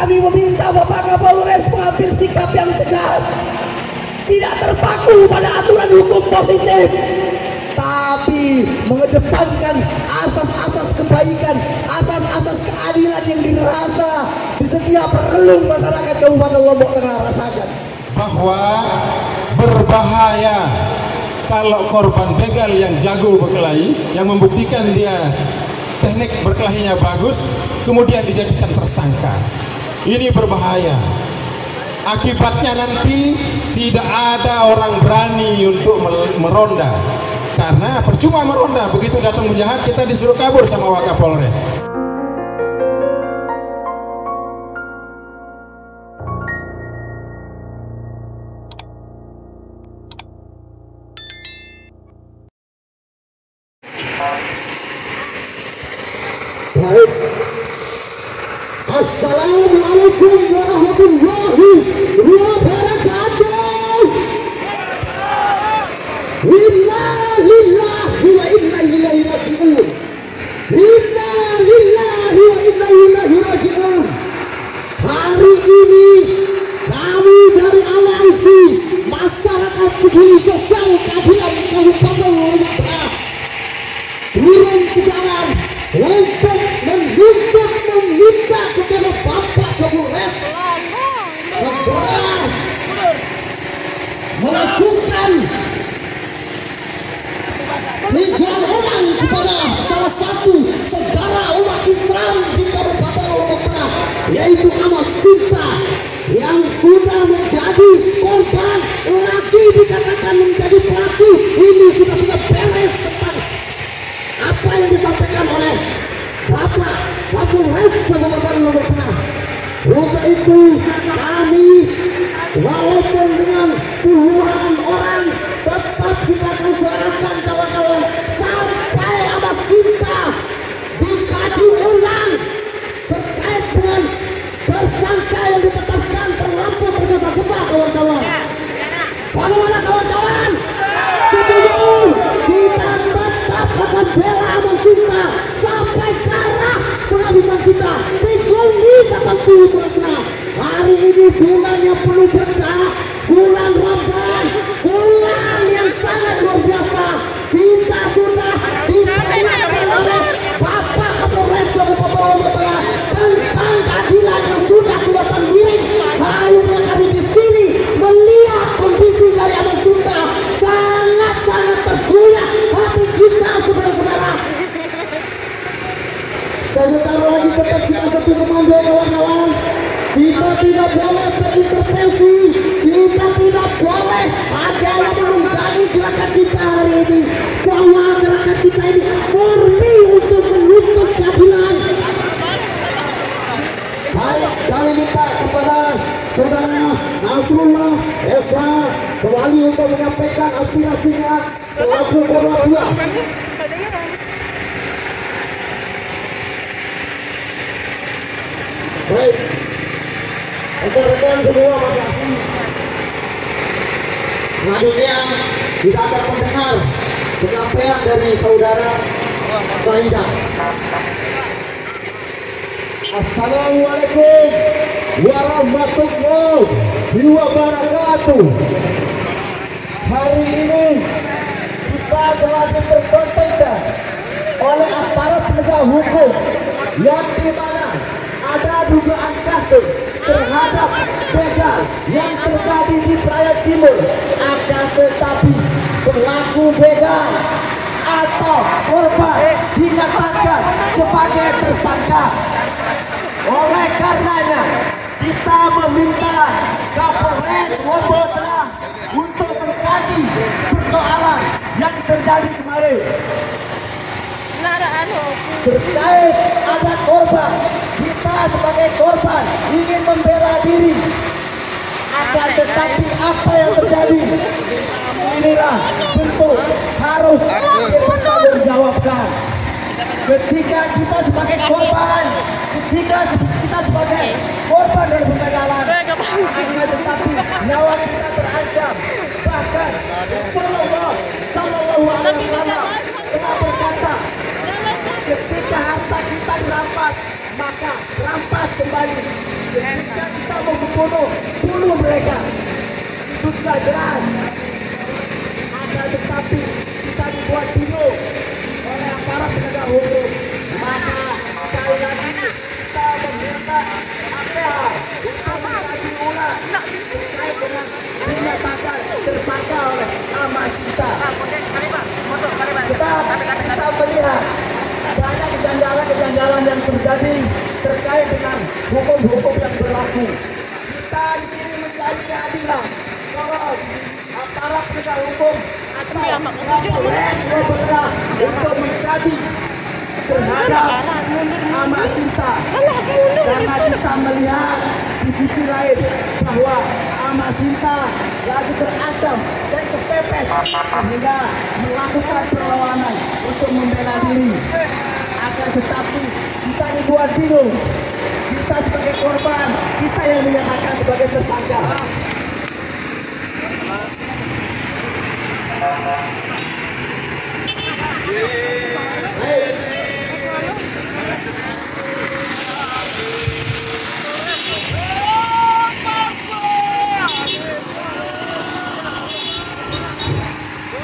kami meminta Bapak Kapolres mengambil sikap yang tegas, tidak terpaku pada aturan hukum positif, tapi mengedepankan asas-asas kebaikan, asas-asas keadilan yang dirasa di setiap relung masyarakat Kabupaten Lombok Tengah rasakan. Bahwa berbahaya kalau korban begal yang jago berkelahi, yang membuktikan dia teknik berkelahinya bagus, kemudian dijadikan tersangka. Ini berbahaya. Akibatnya nanti tidak ada orang berani untuk meronda. Karena percuma meronda, begitu datang penjahat kita disuruh kabur sama Wakapolres. Baik. Assalamualaikum warahmatullahi wabarakatuh. Inna lillahi wa inna ilaihi raji'un. Inna lillahi wa inna ilaihi raji'un. Hari ini kami dari aliansi masyarakat peduli sosial keadilan Kabupaten Lombok Tengah turun ke jalan untuk menuntut meminta kepada Bapak Kapolres segera melakukan tinjauan ulang kepada salah satu saudara umat Islam di Kabupaten Lombok Tengah, yaitu Ahmad Sinta, yang sudah menjadi korban lagi dikatakan menjadi pelaku. Ini sudah beres tentang apa yang disampaikan oleh Bapak Kapolres Kabupaten Lombok Tengah. Untuk itu kami walaupun dengan puluhan orang tetap kita akan suarakan kawan-kawan sampai Ahmad Sinta dikaji ulang terkait dengan tersangka yang ditetapkan terlampau tergesa-gesa kawan-kawan. Bagaimana kawan-kawan? Setuju? Kita tetap akan bela Ahmad Sinta sampai darah penghabisan kita dikunci atas tubuh Krishna. Hari ini bulannya penuh berkah, bulan Ramadan, bulan yang sangat luar biasa. Kita sudah diperingatkan oleh Bapak Kapolres Kabupaten Lombok Tengah tentang keadilan yang sudah kelihatan miring. Akhirnya kami di sini melihat kondisi dari Ahmad Sinta sangat-sangat tergoyah hati kita, saudara-saudara. Sebentar lagi tetap kita satu komando kawan-kawan. Kita tidak boleh terintervensi, kita tidak boleh ada yang menunggangi gerakan kita hari ini, bahwa gerakan kita ini murni untuk menuntut keadilan. Baik, kami minta kepada saudara Nasrullah Esa kembali untuk menyampaikan aspirasinya selaku ketua dua. Baik, rekan-rekan semua, makasih. Selanjutnya kita akan mendengar penyampaian dari saudara Faidah. Assalamualaikum warahmatullahi wabarakatuh. Hari ini kita telah dipertontonkan oleh aparat penegak hukum yang dimana ada dugaan kasus terhadap begal yang terjadi di Praia Timur, akan tetapi pelaku begal atau korban dinyatakan sebagai tersangka. Oleh karenanya kita meminta Kapolres Lombok Tengah untuk mengkaji persoalan yang terjadi kemarin. Terkait ada korban, kita sebagai korban ingin membela diri, akan tetapi apa yang terjadi inilah bentuk harus dipertanggungjawabkan. Ketika kita sebagai korban, ketika kita sebagai korban dari pembegalan, akan tetapi nyawa kita terancam. Bahkan Sallallahu Alaihi Wasallam telah berkata, ketika harta kita dirampas, maka rampas kembali. Ketika kita mau membunuh, bunuh mereka. Itu sudah jelas. Akan tetapi kita dibuat bingung oleh aparat penegak hukum. Maka sekali lagi kita meminta APH untuk mengkaji ulang terkait dengan dinyatakan tersangka oleh Ahmad Sinta. Sebab kita melihat banyak kejanggalan yang terjadi terkait dengan hukum-hukum yang berlaku. Kita di sini mencari keadilan. Tolong aparat penegak hukum atau Polres Surabaya untuk mengkaji terhadap Ahmad Sinta, karena kita melihat di sisi lain bahwa Ahmad Sinta lagi terancam dan kepepet sehingga melakukan perlawanan untuk membela diri. Akan tetapi kita dibuat bingung, kita sebagai korban, kita yang dinyatakan sebagai tersangka.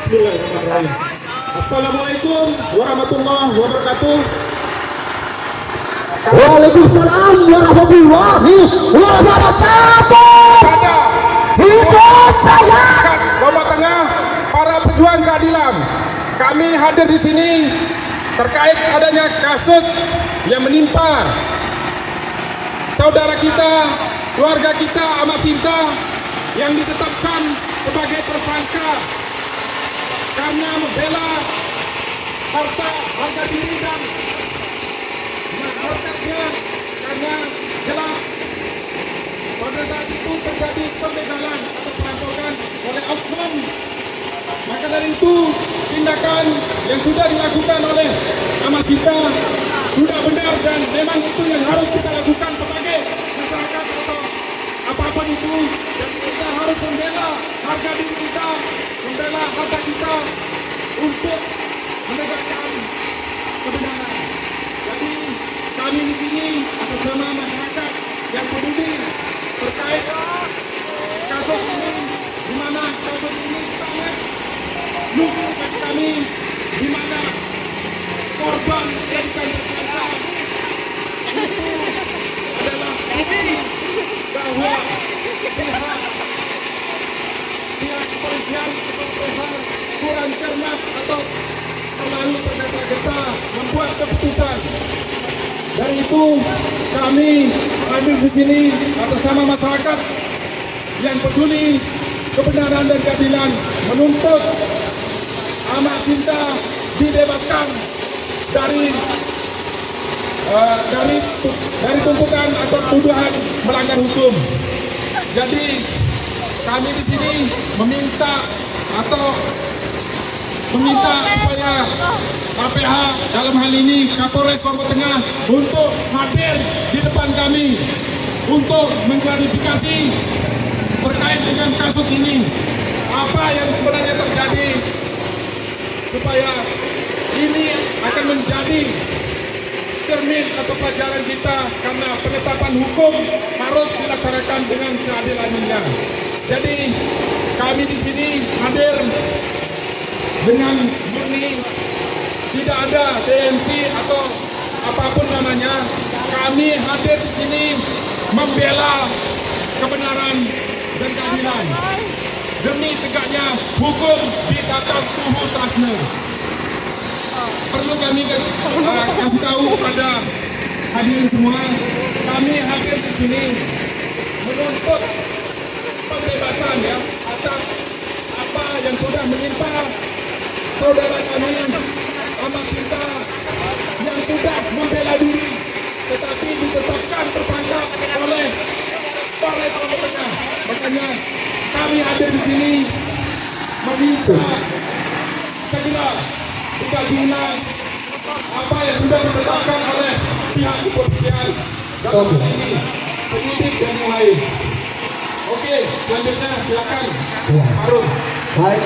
Bismillahirrahmanirrahim. Assalamualaikum warahmatullahi wabarakatuh. Waalaikumsalam warahmatullahi wabarakatuh. Hidup saya. Lombok Tengah, para pejuang keadilan, kami hadir di sini terkait adanya kasus yang menimpa saudara kita, keluarga kita Ahmad Sinta yang ditetapkan sebagai tersangka karena membela harga diri dan harkatnya, karena jelas pada saat itu terjadi pembegalan atau perampokan oleh oknum. Maka dari itu tindakan yang sudah dilakukan oleh Ahmad Sinta sudah benar dan memang itu yang harus kita lakukan sebagai masyarakat atau apapun itu. Dan kita harus membela harga diri kita, membela harta kita untuk menegakkan kebenaran. Jadi kami di sini atas nama masyarakat yang peduli terkait kasus ini, di mana kasus ini sangat luka bagi kami, di mana korban yang tersangka itu adalah bahwa pihak kepolisian atau pihak kurang cermat atau terlalu tergesa-gesa membuat keputusan. Dari itu kami hadir di sini atas nama masyarakat yang peduli kebenaran dan keadilan menuntut Ahmad Sinta dibebaskan dari tuntutan atau tuduhan melanggar hukum. Jadi kami di sini meminta supaya APH dalam hal ini Kapolres Lombok Tengah untuk hadir di depan kami untuk mengklarifikasi terkait dengan kasus ini, apa yang sebenarnya terjadi, supaya ini akan menjadi cermin atau pelajaran kita, karena penetapan hukum harus dilaksanakan dengan seadil-adilnya. Jadi kami di sini hadir dengan murni, tidak ada TNC atau apapun namanya. Kami hadir di sini membela kebenaran dan keadilan demi tegaknya hukum di atas tubuh Trasner. Perlu kami kasih tahu kepada hadirin semua, kami hadir di sini menuntut pembebasan atas apa yang sudah menimpa saudara kami Ahmad Sinta yang sudah membela diri tetapi ditetapkan tersangka oleh Polres Lombok Tengah. Makanya kami hadir di sini meminta segera dikaji ulang apa yang sudah ditetapkan oleh pihak kepolisian dalam hal ini, penyidik dan yang lain. Oke, selanjutnya silakan Harun. Baik,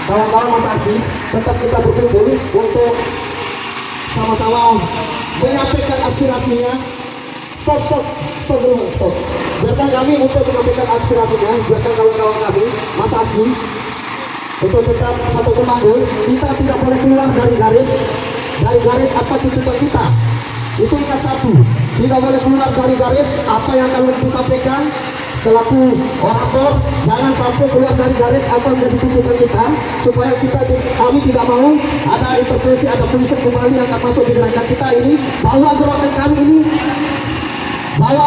kawan-kawan masa aksi, tetap kita berkumpul untuk sama-sama menyampaikan aspirasinya Stop dulu, stop. Biarkan kami untuk menyampaikan aspirasinya, biarkan kawan-kawan kami, Mas Aksi, untuk tetap satu komando. Kita tidak boleh keluar dari garis apa tuntutan kita. Itu ingat satu, tidak boleh keluar dari garis apa yang kami disampaikan selaku orator. Jangan sampai keluar dari garis apa yang menjadi tuntutan kita, supaya kami tidak mau ada intervensi, ada polisi kembali yang akan masuk di gerakan kita ini, bahwa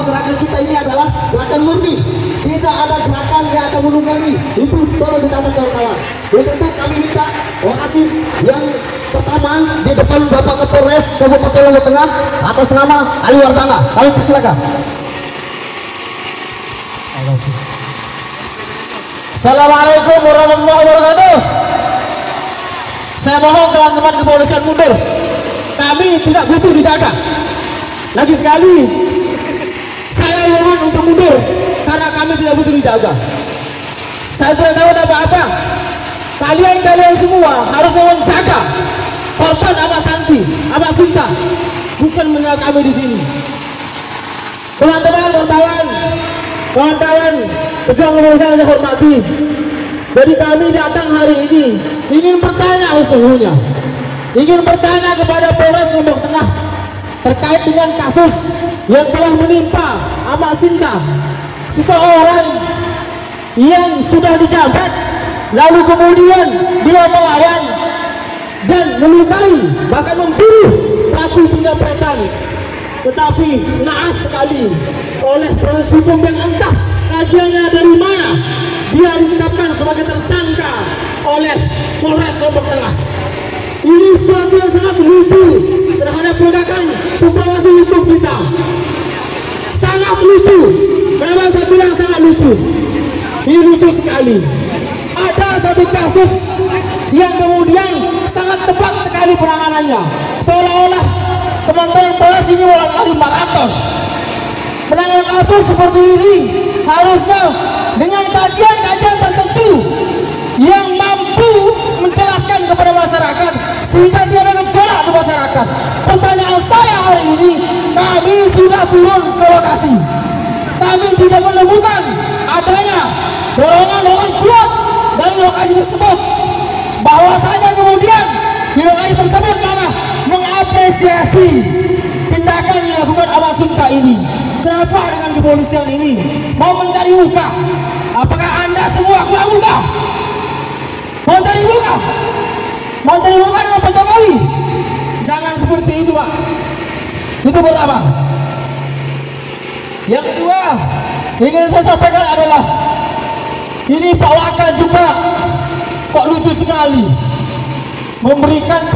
gerakan kita ini adalah gerakan murni, tidak ada gerakan yang akan menunggangi. Itu tolong dicatat kawan-kawan. Untuk itu kami minta Oasis yang pertama di depan Bapak Kapolres Kabupaten Lombok Tengah atas nama Ali Wardana. Kami persilakan. Assalamualaikum warahmatullahi wabarakatuh. Saya mohon teman-teman kepolisian mundur. Kami tidak butuh dijaga. Lagi sekali saya mohon untuk mundur karena kami tidak butuh dijaga. Saya tidak tahu apa-apa. Kalian semua harusnya menjaga korban Ahmad Santi, Ahmad Sinta, bukan menjaga kami di sini. Teman-teman wartawan, kawan-kawan pejuang kepolisian yang saya hormati. Jadi kami datang hari ini ingin bertanya sesungguhnya, ingin bertanya kepada Polres Lombok Tengah terkait dengan kasus yang telah menimpa Ahmad Sinta, seseorang yang sudah dijabat lalu kemudian dia melawan dan melukai bahkan membunuh pelaku penjamretan, tetapi naas sekali oleh proses hukum yang entah kajiannya dari mana dia ditetapkan sebagai tersangka oleh Polres Lombok Tengah. Ini sesuatu yang sangat lucu terhadap penegakan supremasi hukum kita. Sangat lucu. Kenapa saya bilang sangat lucu? Ini lucu sekali. Ada satu kasus yang kemudian sangat cepat sekali penanganannya, seolah-olah teman-teman Polres ini lari maraton. Penanganan kasus seperti ini harusnya dengan kajian-kajian tertentu yang mampu menjelaskan kepada masyarakat sehingga tidak ada gejolak di masyarakat. Pertanyaan saya hari ini, kami sudah turun ke lokasi, kami tidak menemukan adanya dorongan kuat dari lokasi tersebut. Bahwasanya kemudian di lokasi tersebut malah mengapresiasi tindakan yang dilakukan Ahmad Sinta ini. Kenapa dengan kepolisian ini mau mencari muka? Apakah Anda semua kurang muka? Mau cari muka? Mau cari muka dengan Pak Jokowi? Jangan seperti itu, Pak. Itu pertama. Yang kedua ingin saya sampaikan adalah ini Pak Waka juga kok lucu sekali memberikan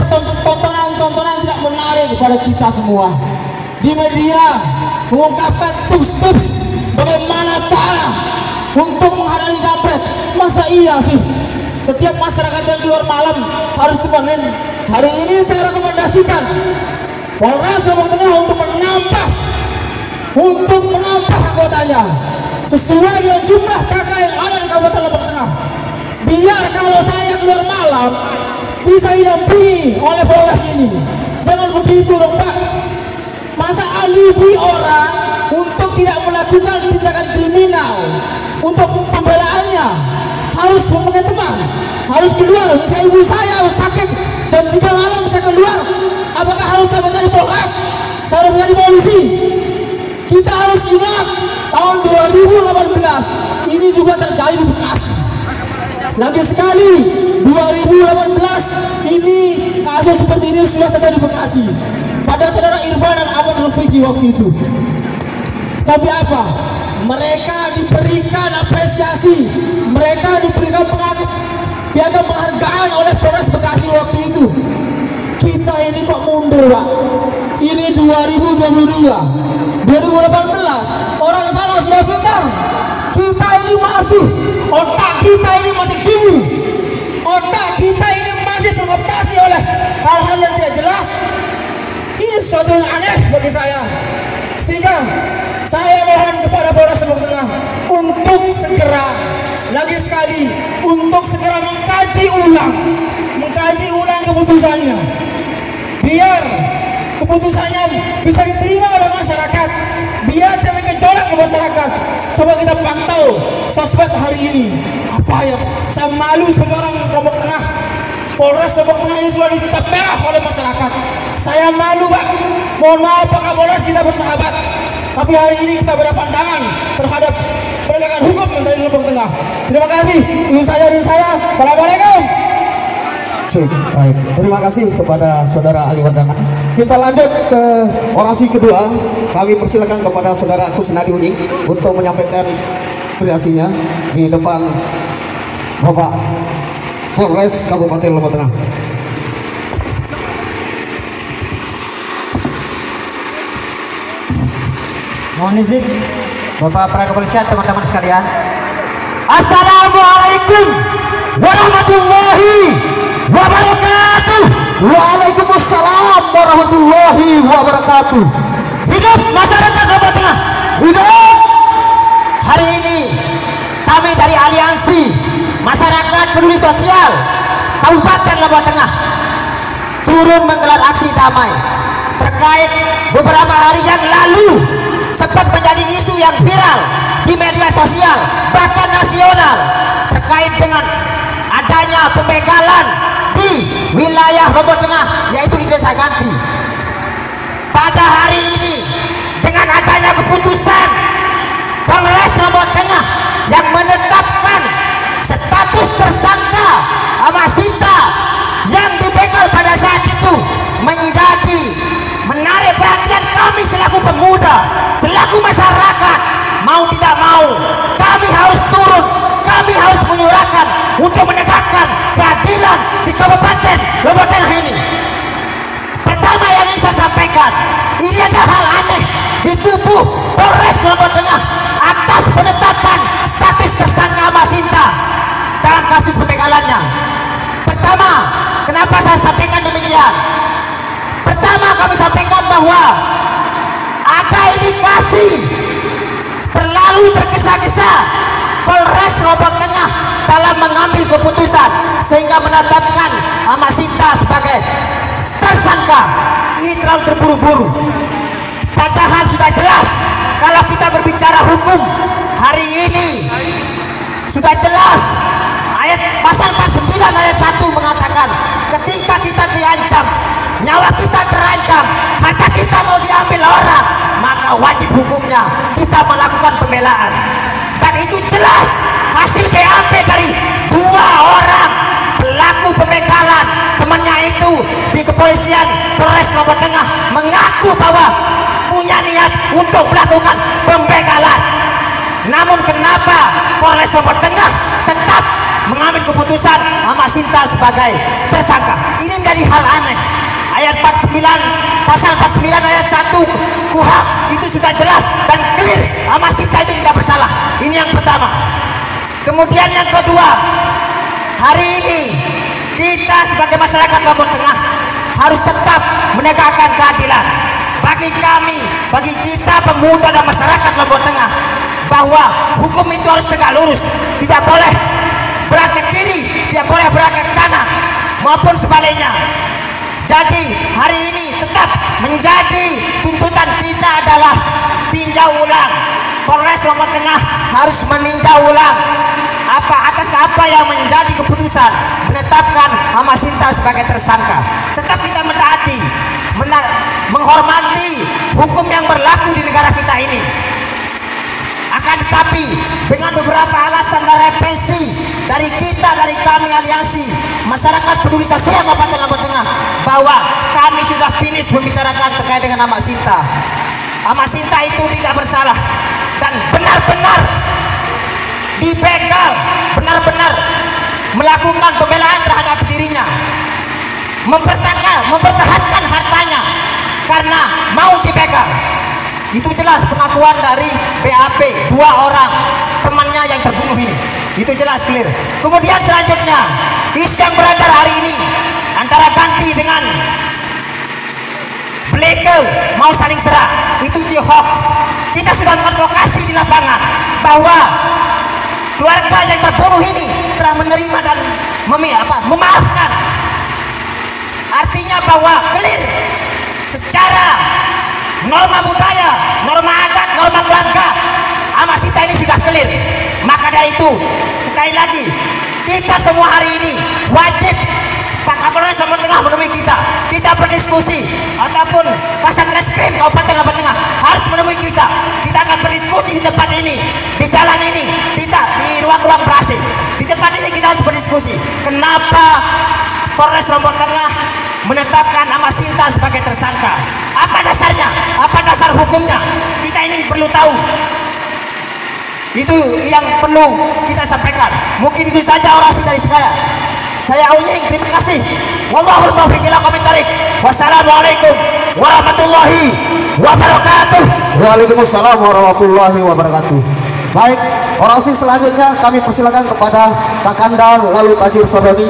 tontonan tidak menarik kepada kita semua di media, mengungkapkan tips-tips bagaimana cara untuk menghadapi jambret. Masa iya sih setiap masyarakat yang keluar malam harus temenin? Hari ini saya rekomendasikan Polres Lombok Tengah untuk menambah anggotanya sesuai dengan jumlah KK yang ada di Kabupaten Lombok Tengah. Biar kalau saya keluar malam bisa didampingi oleh Polres ini. Jangan begitu dong, Pak. Masa alibi orang untuk tidak melakukan tindakan kriminal, untuk pembelaannya harus mempunyai teman, harus keluar. Misalnya ibu saya harus sakit jam 3 malam saya keluar, apakah harus saya mencari Polres? Saya harus mencari polisi? Kita harus ingat tahun 2018 ini juga terjadi di Bekasi. Lagi sekali 2018 ini kasus seperti ini sudah terjadi di Bekasi pada saudara Irfan dan Ahmad Rufiki waktu itu. Tapi apa? Mereka diberikan apresiasi, mereka diberikan piagam penghargaan oleh Polres Bekasi waktu itu. Kita ini kok mundur, Pak? Ini 2022, 2018 orang sana sudah pintar, kita ini masih, otak kita ini masih dulu, otak kita ini masih terkooptasi oleh hal-hal yang tidak jelas. Ini sesuatu yang aneh bagi saya, sehingga saya mohon kepada Polres Lombok Tengah untuk segera, lagi sekali, untuk segera mengkaji ulang keputusannya, biar keputusannya bisa diterima oleh masyarakat, biar tidak gejolak ke masyarakat. Coba kita pantau sosmed hari ini. Apa ya? Saya malu sebagai orang Lombok Tengah. Polres Lombok Tengah ini sudah dicap merah oleh masyarakat. Saya malu, Pak. Mohon maaf Pak Kapolres, kita bersahabat. Tapi hari ini kita beda pandangan terhadap penegakan hukum dari Lombok Tengah. Terima kasih. Ini saja dari saya. Assalamualaikum. Baik, terima kasih kepada Saudara Ali Wardana. Kita lanjut ke orasi kedua. Kami persilakan kepada Saudara Kusnadi Uning untuk menyampaikan kreasinya di depan Bapak Polres Kabupaten Lombok Tengah. Mohon izin Bapak para kepolisian, teman-teman sekalian. Assalamualaikum warahmatullahi wabarakatuh. Waalaikumsalam warahmatullahi wabarakatuh. Hidup masyarakat Lombok Tengah. Hidup. Hari ini kami dari Aliansi Masyarakat Peduli Sosial Kabupaten Lombok Tengah turun menggelar aksi damai terkait beberapa hari yang lalu sempat menjadi isu yang viral di media sosial bahkan nasional terkait dengan adanya pembegalan di wilayah Lombok Tengah, yaitu di Desa Ganti. Pada hari ini dengan adanya keputusan Polres Lombok Tengah yang menetapkan status tersangka Amasita yang dibegal pada saat itu menjadi menarik perhatian kami selaku pemuda, selaku masyarakat. Mau tidak mau kami harus turun, kami harus menyuarakan untuk menegakkan keadilan di Kabupaten Lombok Tengah ini. Pertama yang ingin saya sampaikan, ini ada hal aneh di tubuh Polres Lombok Tengah atas penetapan status tersangka Amasita dalam kasus pembegalannya. Pertama, kenapa saya sampaikan demikian? Pertama, kami sampaikan bahwa ada indikasi terlalu tergesa-gesa Polres Lombok Tengah dalam mengambil keputusan sehingga menetapkan Amasita sebagai tersangka. Ini terlalu terburu-buru. Padahal sudah jelas kalau kita berbicara hukum hari ini sudah jelas ayat pasal 49 ayat 1 mengatakan ketika kita diancam, nyawa kita terancam, harta kita mau diambil orang, maka wajib hukumnya kita melakukan pembelaan. Dan itu jelas hasil BAP dari 2 orang pelaku pembegalan temannya itu di kepolisian Polres Lombok Tengah mengaku bahwa punya niat untuk melakukan pembegalan. Namun kenapa Polres Lombok Tengah tetap mengambil keputusan Amasita sebagai tersangka? Ini menjadi hal aneh. Ayat 49 pasal 49 ayat 1 KUHP itu sudah jelas dan clear Amasita itu tidak bersalah. Ini yang pertama. Kemudian yang kedua, hari ini kita sebagai masyarakat Lombok Tengah harus tetap menegakkan keadilan. Bagi kami, bagi kita pemuda dan masyarakat Lombok Tengah, bahwa hukum itu harus tegak lurus, tidak boleh beranjak kiri, tidak boleh beranjak kanan maupun sebaliknya. Jadi hari ini tetap menjadi tuntutan kita adalah tinjau ulang. Polres Lombok Tengah harus meninjau ulang atas apa yang menjadi keputusan menetapkan Amasita sebagai tersangka. Tetap kita mentaati, menghormati hukum yang berlaku di negara kita ini. Akan tetapi dengan beberapa alasan dan represi dari kita, dari kami Aliansi Masyarakat Peduli Sosial Kabupaten Lombok Tengah, bahwa kami sudah finish membicarakan terkait dengan Amasita. Amasita itu tidak bersalah dan benar-benar dibegal, benar-benar melakukan pembelaan terhadap dirinya, mempertahankan hartanya karena mau dibegal. Itu jelas pengakuan dari BAP 2 orang temannya yang terbunuh ini. Itu jelas clear. Kemudian selanjutnya isu yang beredar hari ini antara Ganti dengan Bleke mau saling serang, itu si hoax. Kita sudah mengadvokasi di lapangan bahwa keluarga yang terbunuh ini telah menerima dan memaafkan. Artinya bahwa clear secara norma budaya, norma adat, norma keluarga sama kita ini sudah clear. Maka dari itu sekali lagi kita semua hari ini wajib Pak Kapolres Lombok Tengah menemui kita berdiskusi, ataupun Kasat Reskrim Kabupaten Lombok Tengah harus menemui kita akan berdiskusi di tempat ini, di jalan ini, tidak di ruang-ruang berasing. Di tempat ini kita harus berdiskusi kenapa Polres Lombok Tengah menetapkan nama Sinta sebagai tersangka. Apa dasarnya? Apa dasar hukumnya? Kita ini perlu tahu. Itu yang perlu kita sampaikan. Mungkin itu saja orasi dari saya uning, terima kasih. Wallahul muwaffiq ila aqwamit thoriq. Wassalamualaikum warahmatullahi wabarakatuh. Waalaikumsalam warahmatullahi wabarakatuh. Baik, orasi selanjutnya kami persilakan kepada Kakanda Lalu Tajir Sodoni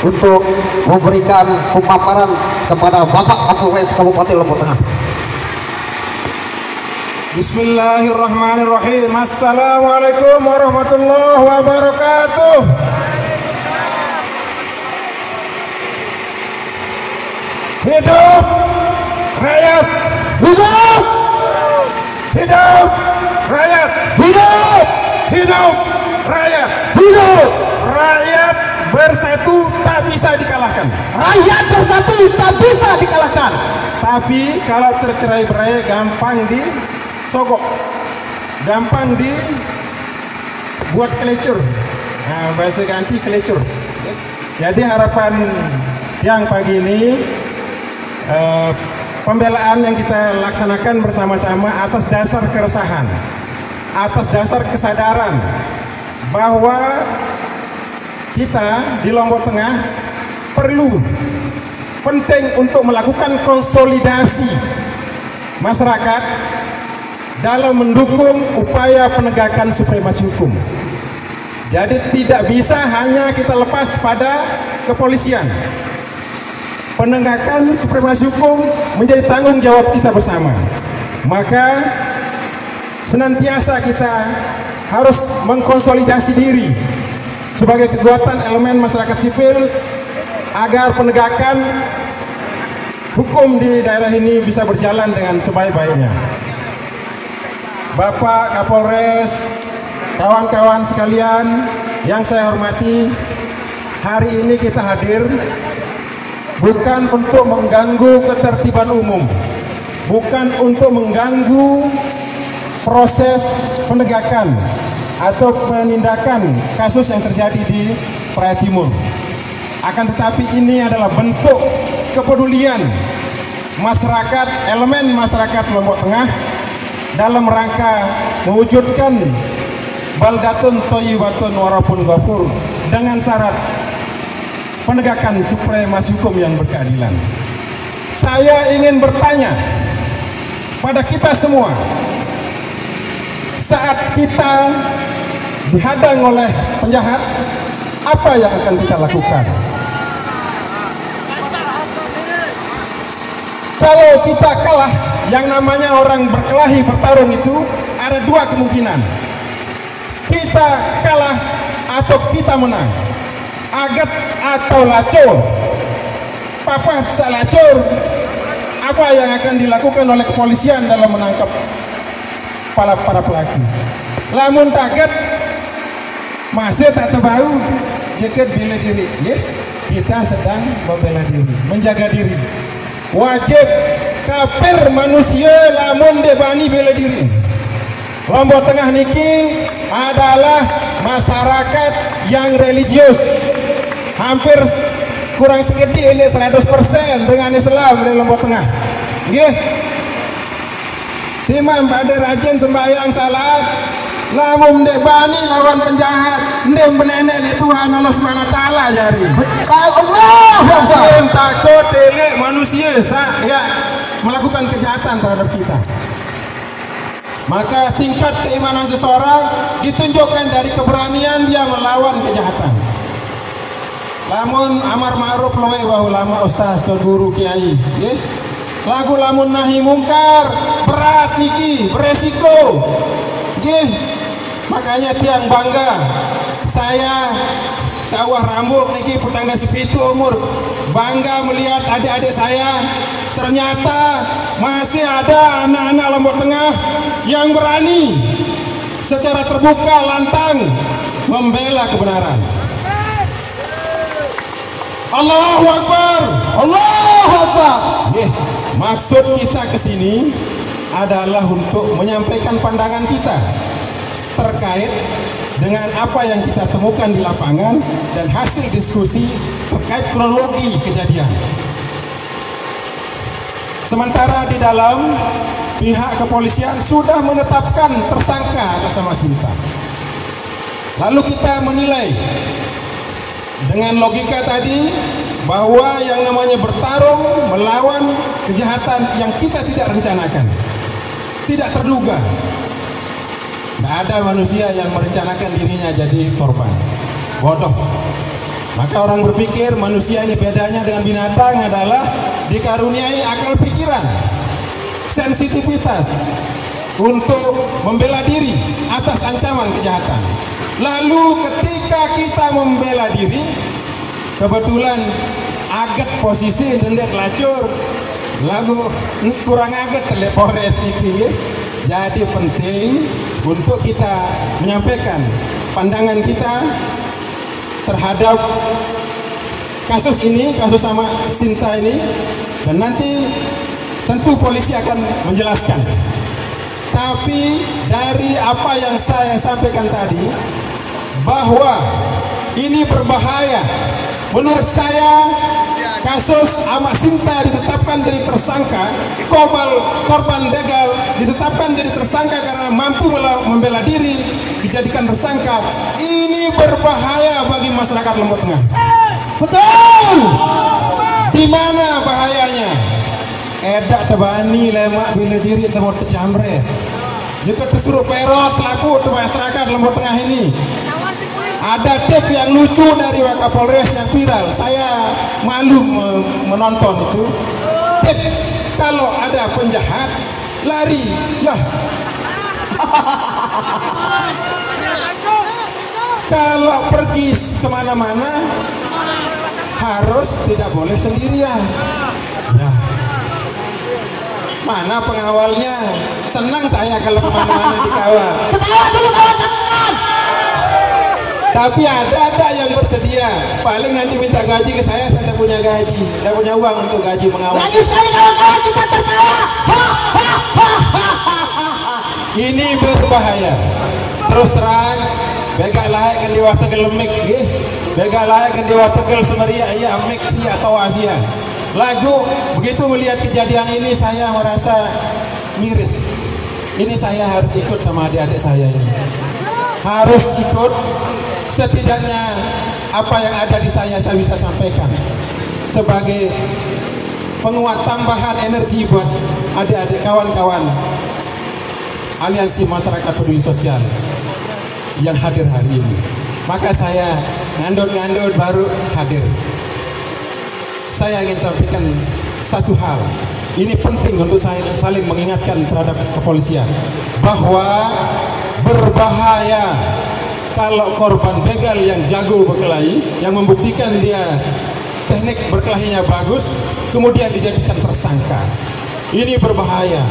untuk memberikan pemaparan kepada Bapak Kapolres Kabupaten Lombok Tengah. Bismillahirrahmanirrahim. Assalamualaikum warahmatullahi wabarakatuh. Hidup rakyat, Hidup! hidup rakyat, Hidup! hidup rakyat. Hidup! Rakyat bersatu tak bisa dikalahkan. Rakyat bersatu tak bisa dikalahkan. Tapi kalau tercerai-berai gampang disogok, gampang dibuat kelecur. Nah, bahasa ganti kelecur. Jadi harapan yang pagi ini, pembelaan yang kita laksanakan bersama-sama atas dasar keresahan, atas dasar kesadaran bahwa kita di Lombok Tengah penting untuk melakukan konsolidasi masyarakat dalam mendukung upaya penegakan supremasi hukum. Jadi tidak bisa hanya kita lepas pada kepolisian. Penegakan supremasi hukum menjadi tanggung jawab kita bersama. Maka senantiasa kita harus mengkonsolidasi diri sebagai kekuatan elemen masyarakat sipil agar penegakan hukum di daerah ini bisa berjalan dengan sebaik-baiknya. Bapak Kapolres, kawan-kawan sekalian yang saya hormati, hari ini kita hadir bukan untuk mengganggu ketertiban umum, bukan untuk mengganggu proses penegakan atau penindakan kasus yang terjadi di Praia Timur. Akan tetapi ini adalah bentuk kepedulian masyarakat, elemen masyarakat Lombok Tengah dalam rangka mewujudkan baldatun thayyibatun warabun ghafur dengan syarat penegakan supremasi hukum yang berkeadilan. Saya ingin bertanya pada kita semua, saat kita dihadang oleh penjahat, apa yang akan kita lakukan? Kalau kita kalah, yang namanya orang berkelahi bertarung itu ada dua kemungkinan. Kita kalah atau kita menang. Agat atau lacur. Papa bisa lacur. Apa yang akan dilakukan oleh kepolisian dalam menangkap para pelaku? Lamun taget masih tak terbau, jaket bela diri. Ya? Kita sedang membela diri, menjaga diri. Wajib kafir manusia lamun debani bela diri. Lombok Tengah niki adalah masyarakat yang religius. Hampir kurang sedikit ini 100% dengan Islam di Lombok Tengah. Nggih. Timam pada rajin sembahyang salat, lamun dek bani lawan penjahat, ndek benenek di Tuhan Allah Subhanahu wa taala jari. Allah Takut elek manusia ya melakukan kejahatan terhadap kita. Maka tingkat keimanan seseorang ditunjukkan dari keberanian dia melawan kejahatan. Lamun amar ma'ruf loe wa ulama ustaz atau guru kiai, nggih. Lagu lamun nahi mungkar berat niki, beresiko. Nggih. Makanya tiang bangga saya sawah rambut niki petangga sepitu umur, bangga melihat adik-adik saya ternyata masih ada anak-anak Lombok Tengah yang berani secara terbuka lantang membela kebenaran. Allahu Akbar. Allahu Akbar. Maksud kita ke sini adalah untuk menyampaikan pandangan kita terkait dengan apa yang kita temukan di lapangan dan hasil diskusi terkait kronologi kejadian. Sementara di dalam, pihak kepolisian sudah menetapkan tersangka atas nama Sinta. Lalu kita menilai dengan logika tadi bahwa yang namanya bertarung melawan kejahatan yang kita tidak rencanakan, tidak terduga. Tidak ada manusia yang merencanakan dirinya jadi korban. Bodoh. Maka orang berpikir manusia ini bedanya dengan binatang adalah dikaruniai akal pikiran, sensitivitas untuk membela diri atas ancaman kejahatan. Lalu ketika kita membela diri, kebetulan agak posisi dendet lacur, lagu kurang agak telepores ini. Jadi penting untuk kita menyampaikan pandangan kita terhadap kasus ini, kasus sama Sinta ini, dan nanti tentu polisi akan menjelaskan. Tapi dari apa yang saya sampaikan tadi, bahwa ini berbahaya. Menurut saya, kasus Ahmad Sinta ditetapkan jadi tersangka, korban begal ditetapkan jadi tersangka karena mampu membela diri, dijadikan tersangka. Ini berbahaya bagi masyarakat Lombok Tengah. Betul. Di mana bahayanya? Edak tebani lemak bila diri temu terjamret. Juga disuruh perot selaku masyarakat Lombok Tengah ini. Ada tape yang lucu dari Wakapolres yang viral. Saya malu menonton itu. Tape kalau ada penjahat lari, lah. Kalau pergi kemana-mana harus tidak boleh sendirian. Ya. Mana pengawalnya? Senang saya kalau kemana-mana dikawal. Ketawa dulu kawan-kawan. Tapi ada yang bersedia. Paling nanti minta gaji ke saya tak punya gaji, tak punya uang untuk gaji mengawal. Lagi sekali kawan-kawan kita tertawa. Ini berbahaya. Terus terang, begal layak kan di waktu gelemik, begal layak kan di waktu gel semeria, iya amek sih atau Asia. Lagu begitu melihat kejadian ini saya merasa miris. Ini saya harus ikut sama adik-adik saya ini. Harus ikut. Setidaknya apa yang ada di saya bisa sampaikan sebagai penguat tambahan energi buat adik-adik kawan-kawan Aliansi Masyarakat Peduli Sosial yang hadir hari ini. Maka saya ngandut-ngandut baru hadir. Saya ingin sampaikan satu hal. Ini penting untuk saya saling mengingatkan terhadap kepolisian bahwa berbahaya kalau korban begal yang jago berkelahi, yang membuktikan dia teknik berkelahinya bagus, kemudian dijadikan tersangka. Ini berbahaya.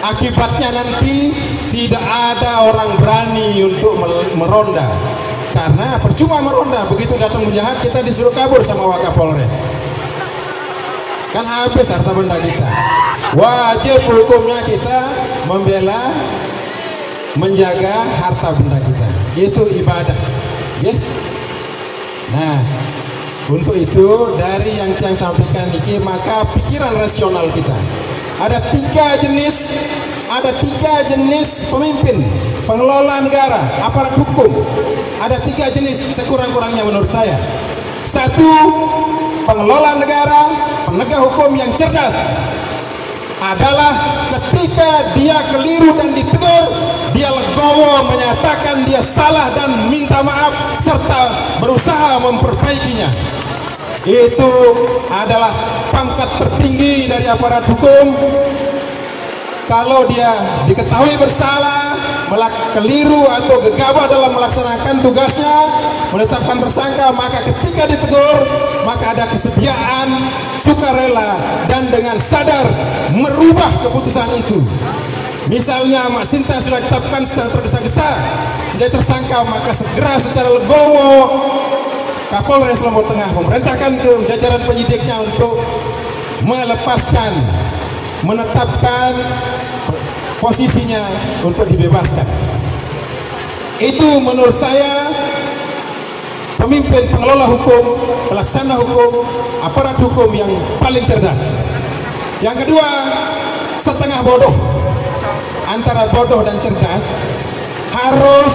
Akibatnya nanti tidak ada orang berani untuk meronda. Karena percuma meronda, begitu datang penjahat kita disuruh kabur sama Wakapolres. Kan habis harta benda kita. Wajib hukumnya kita membela, menjaga harta benda kita. Itu ibadah, ya. Nah, untuk itu dari yang saya sampaikan ini, maka pikiran rasional kita ada tiga jenis pemimpin, pengelola negara, aparat hukum. Ada tiga jenis sekurang-kurangnya menurut saya. Satu, pengelola negara, penegak hukum yang cerdas adalah ketika dia keliru dan ditegur, dia legowo menyatakan dia salah dan minta maaf serta berusaha memperbaikinya. Itu adalah pangkat tertinggi dari aparat hukum. Kalau dia diketahui bersalah, keliru atau gegabah dalam melaksanakan tugasnya menetapkan tersangka, maka ketika ditegur maka ada kesediaan, sukarela, dan dengan sadar merubah keputusan itu. Misalnya Mak Sinta sudah ditetapkan secara tergesa-gesa menjadi tersangka, maka segera secara legowo Kapolres Lombok Tengah memerintahkan ke jajaran penyidiknya untuk melepaskan, menetapkan posisinya untuk dibebaskan. Itu menurut saya pemimpin, pengelola hukum, pelaksana hukum, aparat hukum yang paling cerdas. Yang kedua, setengah bodoh. Antara bodoh dan cerdas harus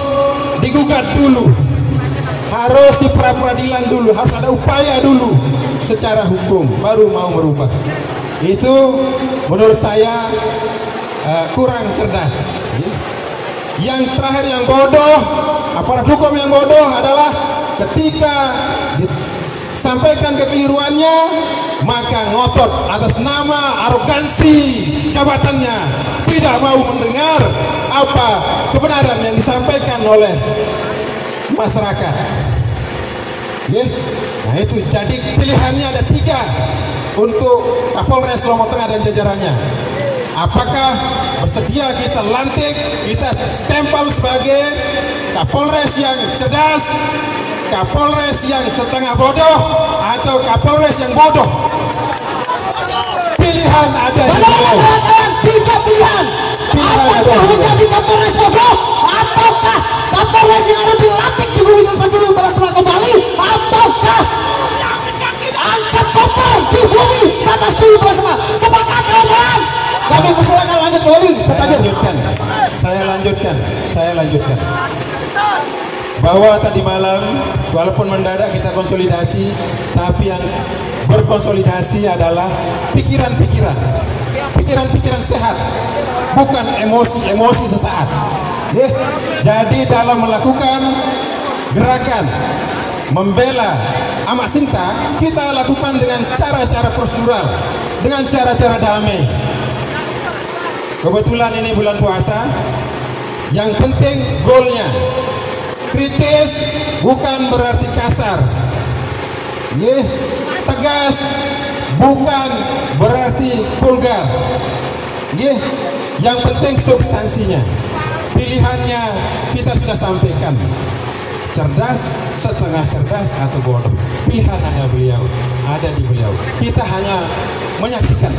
digugat dulu, harus di pra-peradilan dulu, harus ada upaya dulu secara hukum baru mau merubah. Itu menurut saya kurang cerdas. Yang terakhir yang bodoh, aparat hukum yang bodoh adalah ketika disampaikan kekeliruannya maka ngotot atas nama arogansi jabatannya, tidak mau mendengar apa kebenaran yang disampaikan oleh masyarakat. Nah itu, jadi pilihannya ada 3 untuk Kapolres Lombok Tengah dan jajarannya. Apakah bersedia kita lantik, kita stempel sebagai Kapolres yang cerdas, Kapolres yang setengah bodoh, atau Kapolres yang bodoh? Pilihan ada di beliau. 3 pilihan. Apakah menjadi Kapolres bodoh, ataukah Kapolres yang harus dilantik di bumi Tanjung Balastara kembali, ataukah angkat koper di bumi Tanjung Balastara? Sepakat kawan-kawan? Kami persilakan lanjut kembali. Saya lanjutkan. Bahwa tadi malam walaupun mendadak kita konsolidasi, tapi yang berkonsolidasi adalah pikiran-pikiran sehat, bukan emosi sesaat. Jadi dalam melakukan gerakan membela Mak Sinta, kita lakukan dengan cara-cara prosedural, dengan cara-cara damai. Kebetulan ini bulan puasa, yang penting goalnya kritis, bukan berarti kasar. Tegas, bukan berarti vulgar. Yang penting substansinya. Pilihannya kita sudah sampaikan. Cerdas, setengah cerdas, atau bodoh. Pilihan ada di beliau. Kita hanya menyaksikan.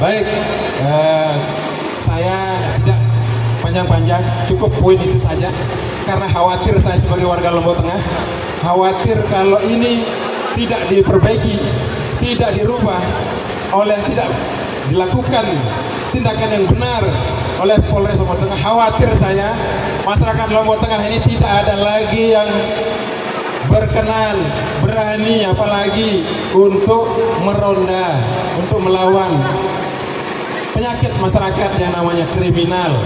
Baik, saya tidak panjang-panjang, cukup poin itu saja. Karena khawatir saya sebagai warga Lombok Tengah, khawatir kalau ini tidak diperbaiki, tidak dirubah tidak dilakukan tindakan yang benar oleh Polres Lombok Tengah, khawatir saya masyarakat Lombok Tengah ini tidak ada lagi yang berkenan, berani, apalagi untuk meronda, untuk melawan penyakit masyarakat yang namanya kriminal.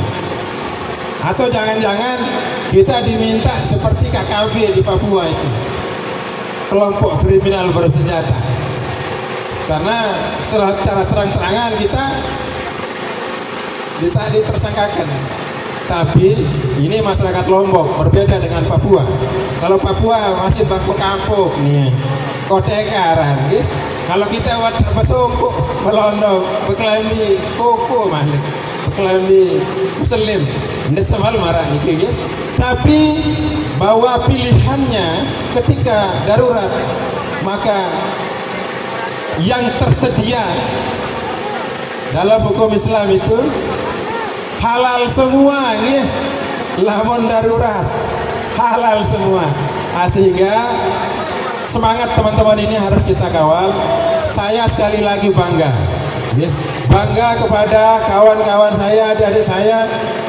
Atau jangan-jangan kita diminta seperti KKB di Papua itu, kelompok kriminal bersenjata. Karena secara terang-terangan kita ditersangkakan. Tapi ini masyarakat Lombok berbeda dengan Papua. Kalau Papua masih bangku-kampung nih, kodekaran gitu. Kalau kita wadah besungkuk melondo, berkelambi koko mahli, berkelambi muslim, ndet semalu marah gitu. Tapi bahwa pilihannya ketika darurat, maka yang tersedia dalam hukum Islam itu halal semua, lamun darurat halal semua. Sehingga semangat teman-teman ini harus kita kawal. Saya sekali lagi bangga kepada kawan-kawan saya, adik-adik saya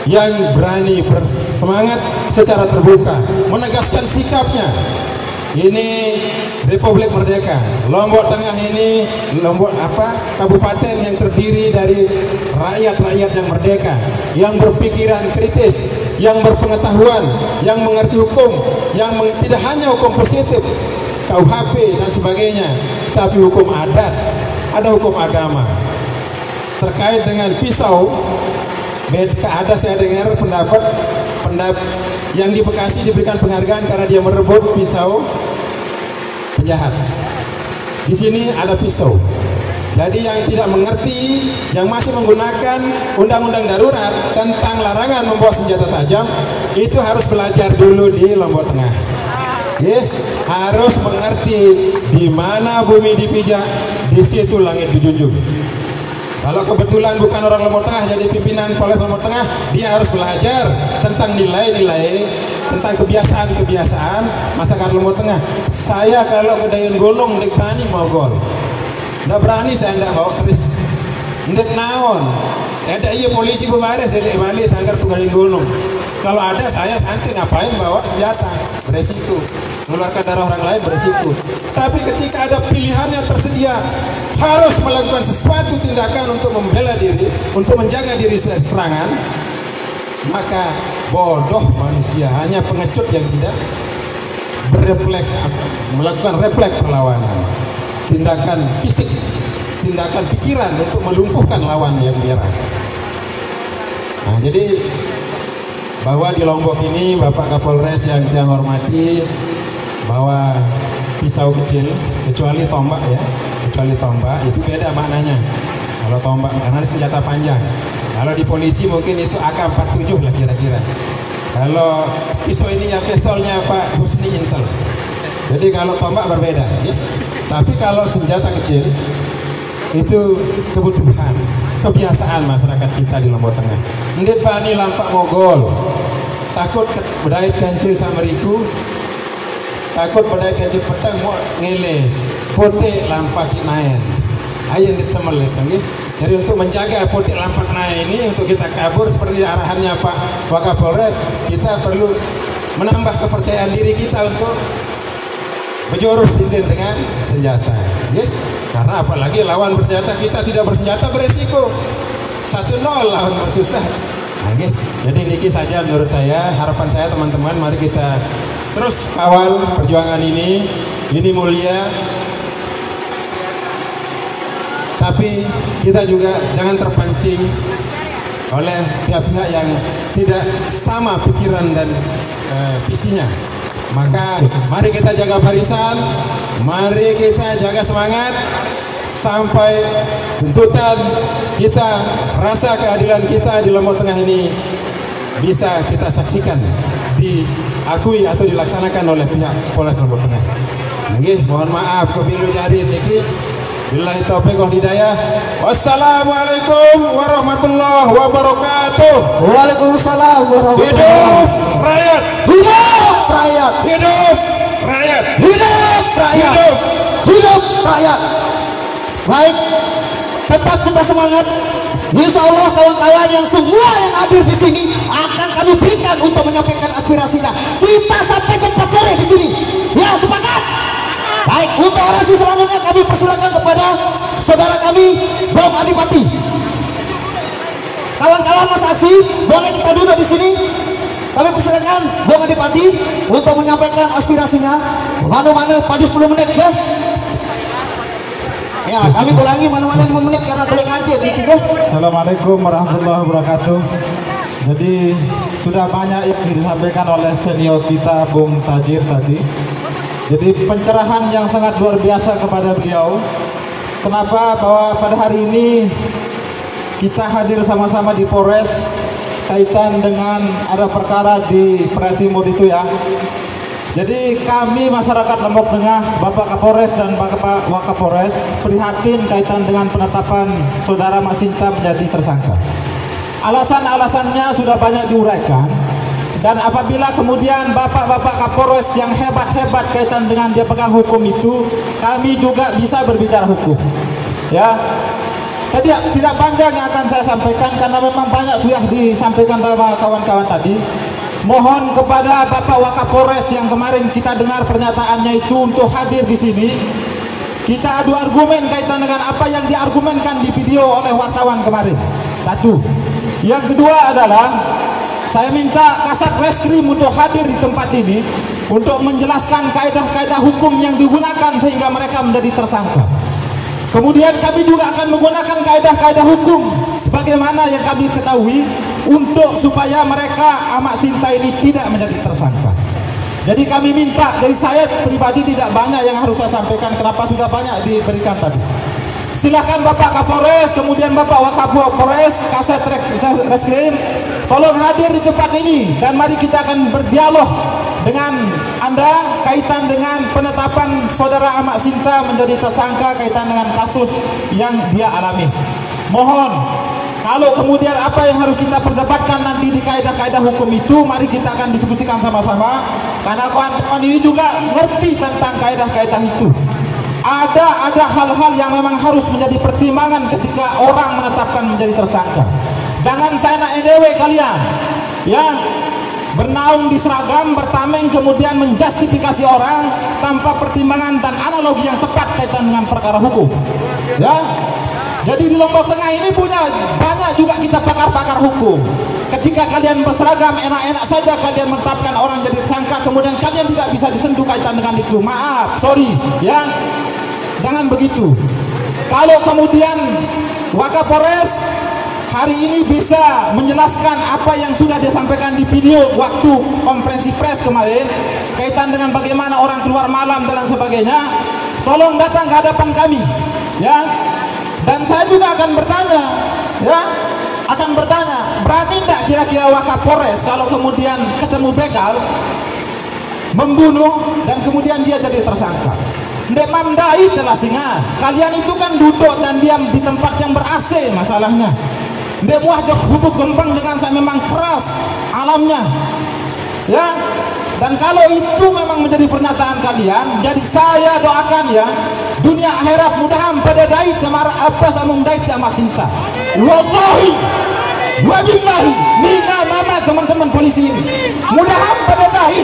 yang berani bersemangat secara terbuka menegaskan sikapnya. Ini Republik Merdeka. Lombok Tengah ini kabupaten yang terdiri dari rakyat-rakyat yang merdeka, yang berpikiran kritis, yang berpengetahuan, yang mengerti hukum, yang tidak hanya hukum positif, KUHP dan sebagainya, tapi hukum adat, ada hukum agama. Terkait dengan pisau, Ada saya dengar pendapat yang di Bekasi diberikan penghargaan karena dia merebut pisau penjahat. Di sini ada pisau. Jadi yang tidak mengerti, yang masih menggunakan undang-undang darurat tentang larangan membawa senjata tajam, itu harus belajar dulu di Lombok Tengah. Harus mengerti di mana bumi dipijak, di situ langit dijunjung. Kalau kebetulan bukan orang Lombok Tengah jadi pimpinan Polres Lombok Tengah, dia harus belajar tentang nilai-nilai, tentang kebiasaan-kebiasaan masyarakat Lombok Tengah. Saya kalau ke Dayan Gunung ndek berani mau gol. Nggak berani saya nggak bawa keris. Ndek naon. Ada iya polisi bubares ndek balik sanggar Dayan Gunung. Kalau ada saya nanti ngapain bawa senjata? Beresiko. Mengeluarkan darah orang lain beresiko. Tapi ketika ada pilihannya tersedia, harus melakukan sesuatu tindakan untuk membela diri, untuk menjaga diri serangan, maka bodoh manusia, hanya pengecut yang tidak berrefleks, melakukan refleks perlawanan, tindakan fisik, tindakan pikiran untuk melumpuhkan lawan yang menyerang. Nah, jadi bahwa di Lombok ini Bapak Kapolres yang saya hormati, bahwa pisau kecil, kecuali tombak ya, kecuali tombak itu beda maknanya. Kalau tombak karena senjata panjang. Kalau di polisi mungkin itu AK-47 lah kira-kira. Kalau pisau ini ya pistolnya Pak Husni Intel. Jadi kalau tombak berbeda ya. Tapi kalau senjata kecil itu kebutuhan, kebiasaan masyarakat kita di Lombok Tengah. Ndet bani lampak mogol, takut bedait kancil sameriku, takut bedait kancil petang mau ngeles, pote lampak naen. Ayo ndet semelet nggih. Jadi untuk menjaga pote lampak naen ini, untuk kita kabur seperti arahannya Pak Wakapolres, kita perlu menambah kepercayaan diri kita untuk berjurus dengan senjata. Karena apalagi lawan bersenjata, kita tidak bersenjata beresiko 1-0 lawan bersusah. Jadi niki saja menurut saya, harapan saya teman-teman, mari kita terus kawal perjuangan ini mulia. Tapi kita juga jangan terpancing oleh pihak-pihak yang tidak sama pikiran dan visinya. Maka mari kita jaga barisan, mari kita jaga semangat sampai tuntutan kita, rasa keadilan kita di Lombok Tengah ini bisa kita saksikan, diakui atau dilaksanakan oleh pihak Polres Lombok Tengah. Nggih, mohon maaf kepilu jari niki. Billahi taufiq wal hidayah. Wassalamualaikum warahmatullahi wabarakatuh. Waalaikumsalam warahmatullahi Hidup rakyat. Hidup rakyat. Hidup rakyat. Hidup rakyat. Hidup. Hidup rakyat. Baik, tetap kita semangat. Insya Allah kawan-kawan yang semua yang hadir di sini akan kami berikan untuk menyampaikan aspirasinya. Kita sampai cepat sore di sini. Ya, sepakat. Baik, untuk orasi selanjutnya kami persilakan kepada saudara kami Bung Adipati. Kawan-kawan Mas Aksi, boleh kita duduk di sini. Kami persilakan Bung Adipati untuk menyampaikan aspirasinya. Mana-mana pada 10 menit ya. Ya, kami ulangi mana-mana 5 menit karena boleh ngancir gitu ya. Assalamualaikum warahmatullahi wabarakatuh. Jadi sudah banyak yang disampaikan oleh senior kita Bung Tajir tadi. Jadi pencerahan yang sangat luar biasa kepada beliau. Kenapa bahwa pada hari ini kita hadir sama-sama di Polres kaitan dengan ada perkara di Praia Timur itu ya. Jadi kami masyarakat Lombok Tengah, Bapak Kapolres dan Bapak Wakapolres prihatin kaitan dengan penetapan saudara Masinta menjadi tersangka. Alasan-alasannya sudah banyak diuraikan. Dan apabila kemudian bapak-bapak Kapolres yang hebat-hebat kaitan dengan dia pegang hukum itu, kami juga bisa berbicara hukum. Ya, tadi tidak panjang yang akan saya sampaikan karena memang banyak sudah disampaikan sama kawan-kawan tadi. Mohon kepada Bapak Wakapolres yang kemarin kita dengar pernyataannya itu untuk hadir di sini. Kita adu argumen kaitan dengan apa yang diargumenkan di video oleh wartawan kemarin. Satu. Yang kedua adalah saya minta Kasat Reskrim untuk hadir di tempat ini untuk menjelaskan kaedah-kaedah hukum yang digunakan sehingga mereka menjadi tersangka. Kemudian kami juga akan menggunakan kaedah-kaedah hukum sebagaimana yang kami ketahui untuk supaya mereka Amak Sinta ini tidak menjadi tersangka. Jadi kami minta, dari saya pribadi tidak banyak yang harus saya sampaikan, kenapa sudah banyak diberikan tadi. Silahkan Bapak Kapolres, kemudian Bapak Wakapolres, Kasat Reskrim, tolong hadir di tempat ini dan mari kita akan berdialog dengan Anda kaitan dengan penetapan saudara Amak Sinta menjadi tersangka kaitan dengan kasus yang dia alami. Mohon, kalau kemudian apa yang harus kita perdebatkan nanti di kaedah-kaedah hukum itu, mari kita akan diskusikan sama-sama, karena kawan-kawan ini juga ngerti tentang kaedah-kaedah itu. Ada hal-hal yang memang harus menjadi pertimbangan ketika orang menetapkan menjadi tersangka. Jangan saya edewe kalian, ya, bernaung di seragam, bertameng, kemudian menjustifikasi orang tanpa pertimbangan dan analogi yang tepat kaitan dengan perkara hukum. Ya, jadi di Lombok Tengah ini punya banyak juga kita pakar-pakar hukum. Ketika kalian berseragam enak-enak saja kalian menetapkan orang jadi tersangka, kemudian kalian tidak bisa disentuh kaitan dengan itu. Maaf, sorry, ya. Jangan begitu. Kalau kemudian Wakapolres hari ini bisa menjelaskan apa yang sudah disampaikan di video waktu konferensi pers kemarin kaitan dengan bagaimana orang keluar malam dan sebagainya, tolong datang ke hadapan kami, ya. Dan saya juga akan bertanya, ya, berani tidak kira-kira Wakapolres kalau kemudian ketemu begal membunuh dan kemudian dia jadi tersangka? Ndek mamdai telah singa. Kalian itu kan duduk dan diam di tempat yang ber-AC masalahnya. Ndek muah jok hubuk gempeng dengan saya memang keras alamnya. Ya. Dan kalau itu memang menjadi pernyataan kalian, jadi saya doakan ya, dunia akhirat mudahan pada dai sama apa sama dai sama Sinta. Wallahi wabillahi mina mama teman-teman polisi ini. Mudahan pada dai.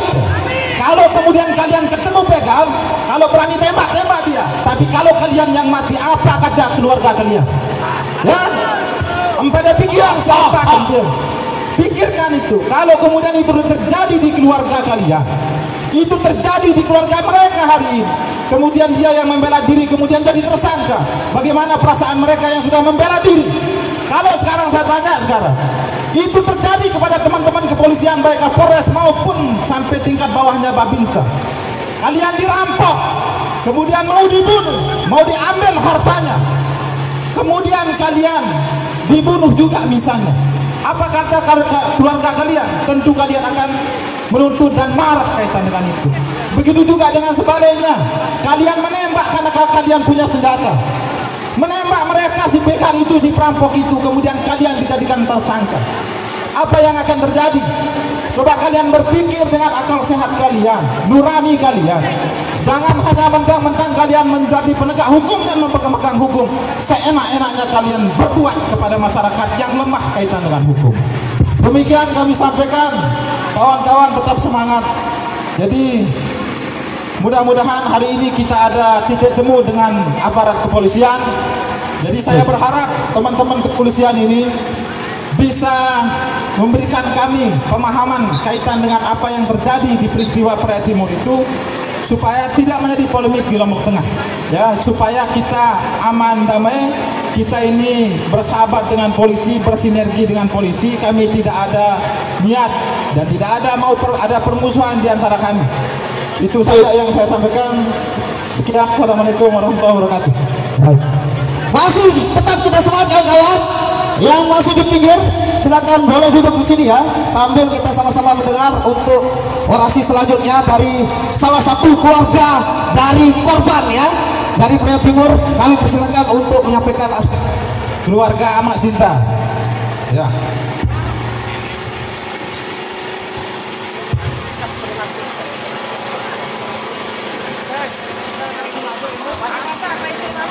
Kalau kemudian kalian ketemu begal, kalau berani tembak dia. Tapi kalau kalian yang mati, apa kata keluarga kalian? Ya, pada pikiran siapa kalian? Pikirkan itu. Kalau kemudian itu terjadi di keluarga kalian, itu terjadi di keluarga mereka hari ini. Kemudian dia yang membela diri, kemudian jadi tersangka. Bagaimana perasaan mereka yang sudah membela diri? Kalau sekarang saya tanya sekarang, itu terjadi kepada teman-teman kepolisian baik Kapolres maupun sampai tingkat bawahnya Babinsa. Kalian dirampok, kemudian mau dibunuh, mau diambil hartanya, kemudian kalian dibunuh juga misalnya. Apa kata keluarga kalian? Tentu kalian akan menuntut dan marah kaitan dengan itu. Begitu juga dengan sebaliknya, kalian menembak karena kalian punya senjata, menembak mereka si begal itu, si perampok itu, kemudian kalian dijadikan tersangka. Apa yang akan terjadi? Coba kalian berpikir dengan akal sehat kalian, nurani kalian. Jangan hanya mentang-mentang kalian menjadi penegak hukum dan memegang hukum, seenak-enaknya kalian berbuat kepada masyarakat yang lemah kaitan dengan hukum. Demikian kami sampaikan, kawan-kawan tetap semangat. Jadi mudah-mudahan hari ini kita ada titik temu dengan aparat kepolisian. Jadi saya berharap teman-teman kepolisian ini bisa memberikan kami pemahaman kaitan dengan apa yang terjadi di peristiwa Praia Timur itu, supaya tidak menjadi polemik di Lombok Tengah, ya, supaya kita aman damai, kita ini bersahabat dengan polisi, bersinergi dengan polisi. Kami tidak ada niat dan tidak ada mau ada permusuhan di antara kami. Itu saja yang saya sampaikan. Sekian, assalamualaikum warahmatullahi wabarakatuh. Masih tetap kita semangat kawan-kawan. Yang masih di pinggir silakan boleh duduk di sini ya, sambil kita sama-sama mendengar untuk orasi selanjutnya dari salah satu keluarga dari korban ya, dari Praia Timur. Kami persilakan untuk menyampaikan aspek keluarga Amak Sinta. Ya.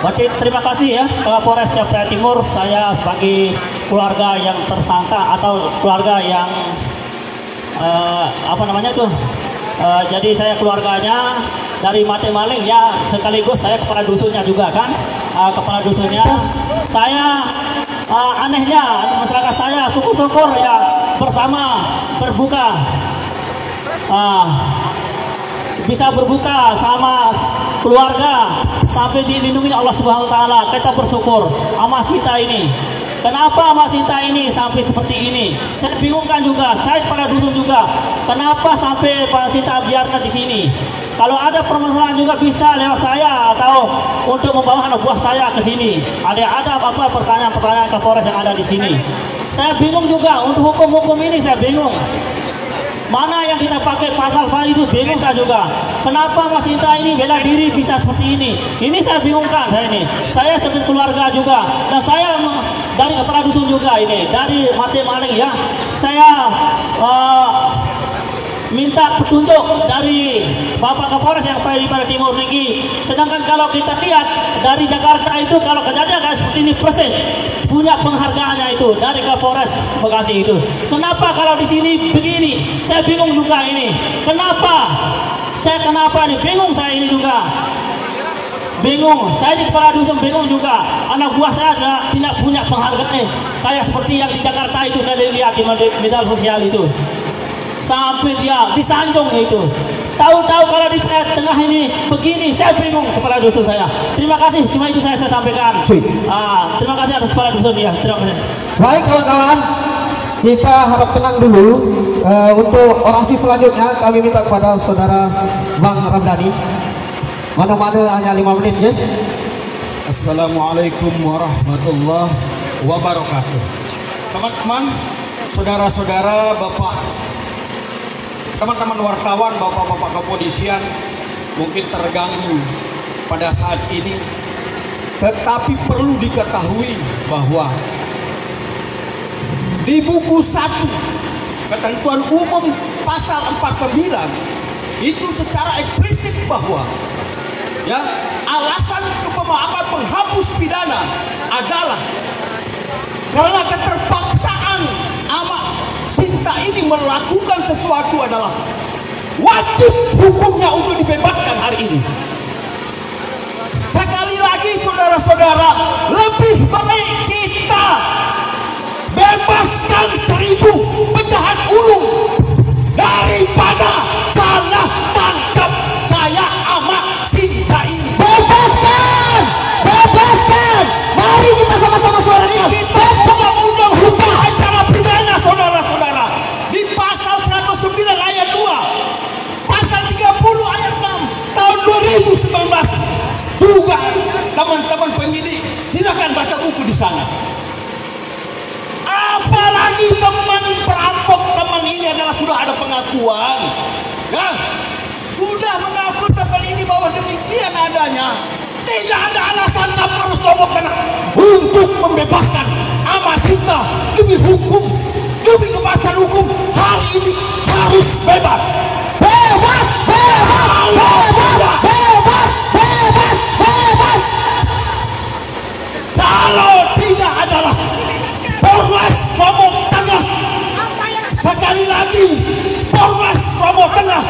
Oke, terima kasih ya Polres Praia Timur. Saya sebagai keluarga yang tersangka atau keluarga yang jadi saya keluarganya dari Mate Maling ya, sekaligus saya kepala dusunnya juga kan, kepala dusunnya. Saya anehnya masyarakat saya syukur-syukur ya bersama berbuka, bisa berbuka sama keluarga sampai dilindungi Allah Subhanahu wa taala. Kita bersyukur Amak Sinta ini Kenapa Mbak Sinta ini sampai seperti ini? Saya bingungkan juga, saya kepala dusun juga. Kenapa sampai Mbak Sinta biarkan di sini? Kalau ada permasalahan juga bisa lewat saya atau untuk membawa anak buah saya ke sini. Ada apa-apa pertanyaan-pertanyaan Kapolres yang ada di sini. Saya bingung juga untuk hukum-hukum ini, saya bingung. Mana yang kita pakai pasal itu bingung saya juga. Kenapa Mas Sinta ini bela diri bisa seperti ini? Ini saya bingungkan saya ini. Saya sebagai keluarga juga dan saya dari kepala dusun juga ini dari Mate Maling ya. Saya minta petunjuk dari Bapak Kapolres yang pada Timur Tinggi. Sedangkan kalau kita lihat dari Jakarta itu kalau kejadian kayak seperti ini persis punya penghargaannya itu dari Kapolres Bekasi itu. Kenapa kalau di sini begini? Saya bingung juga ini. Kenapa nih? Bingung saya ini juga. Bingung. Saya di kepala dusun bingung juga. Anak buah saya tidak punya penghargaan kayak seperti yang di Jakarta itu tadi lihat di media sosial itu. Sampai dia disanjung itu. Tahu-tahu kalau di tengah ini begini, saya bingung kepala dusun saya. Terima kasih, cuma itu saya sampaikan. Terima kasih atas kepala dusun ya. Terima kasih. Baik kawan-kawan, kita harap tenang dulu. Untuk orasi selanjutnya kami minta kepada saudara Bang Ramdhani. Mana-mana hanya 5 menit ya. Assalamualaikum warahmatullahi wabarakatuh. Teman-teman, saudara-saudara, bapak, teman-teman wartawan, bapak-bapak kepolisian mungkin terganggu pada saat ini, tetapi perlu diketahui bahwa di buku 1 ketentuan umum pasal 49 itu secara eksplisit bahwa ya alasan kepemaafan penghapus pidana adalah karena keterpaksaan amat Sinta ini melakukan sesuatu adalah wajib hukumnya untuk dibebaskan hari ini. Sekali lagi saudara-saudara, lebih baik kita bebaskan 1000 penjahat ulung daripada salah tangkap kayak amat Sinta ini. Bebaskan! Bebaskan! Mari kita sama-sama suaranya. Kita undang-undang hukum acara pidana saudara-saudara di pasal 109 ayat 2, pasal 30 ayat 6 tahun 2019 juga. Teman-teman penyidik silakan baca buku di sana. Apalagi teman perampok teman ini adalah sudah ada pengakuan ya, sudah mengaku teman ini bahwa demikian adanya. Tidak ada alasan harus tolongkan untuk membebaskan amat Sinta demi hukum, demi kepastian hukum. Hari ini harus bebas. Bebas, bebas, bebas, bebas, bebas, bebas. Kalau tidak adalah Polres Lombok Tengah, sekali lagi Polres Lombok Tengah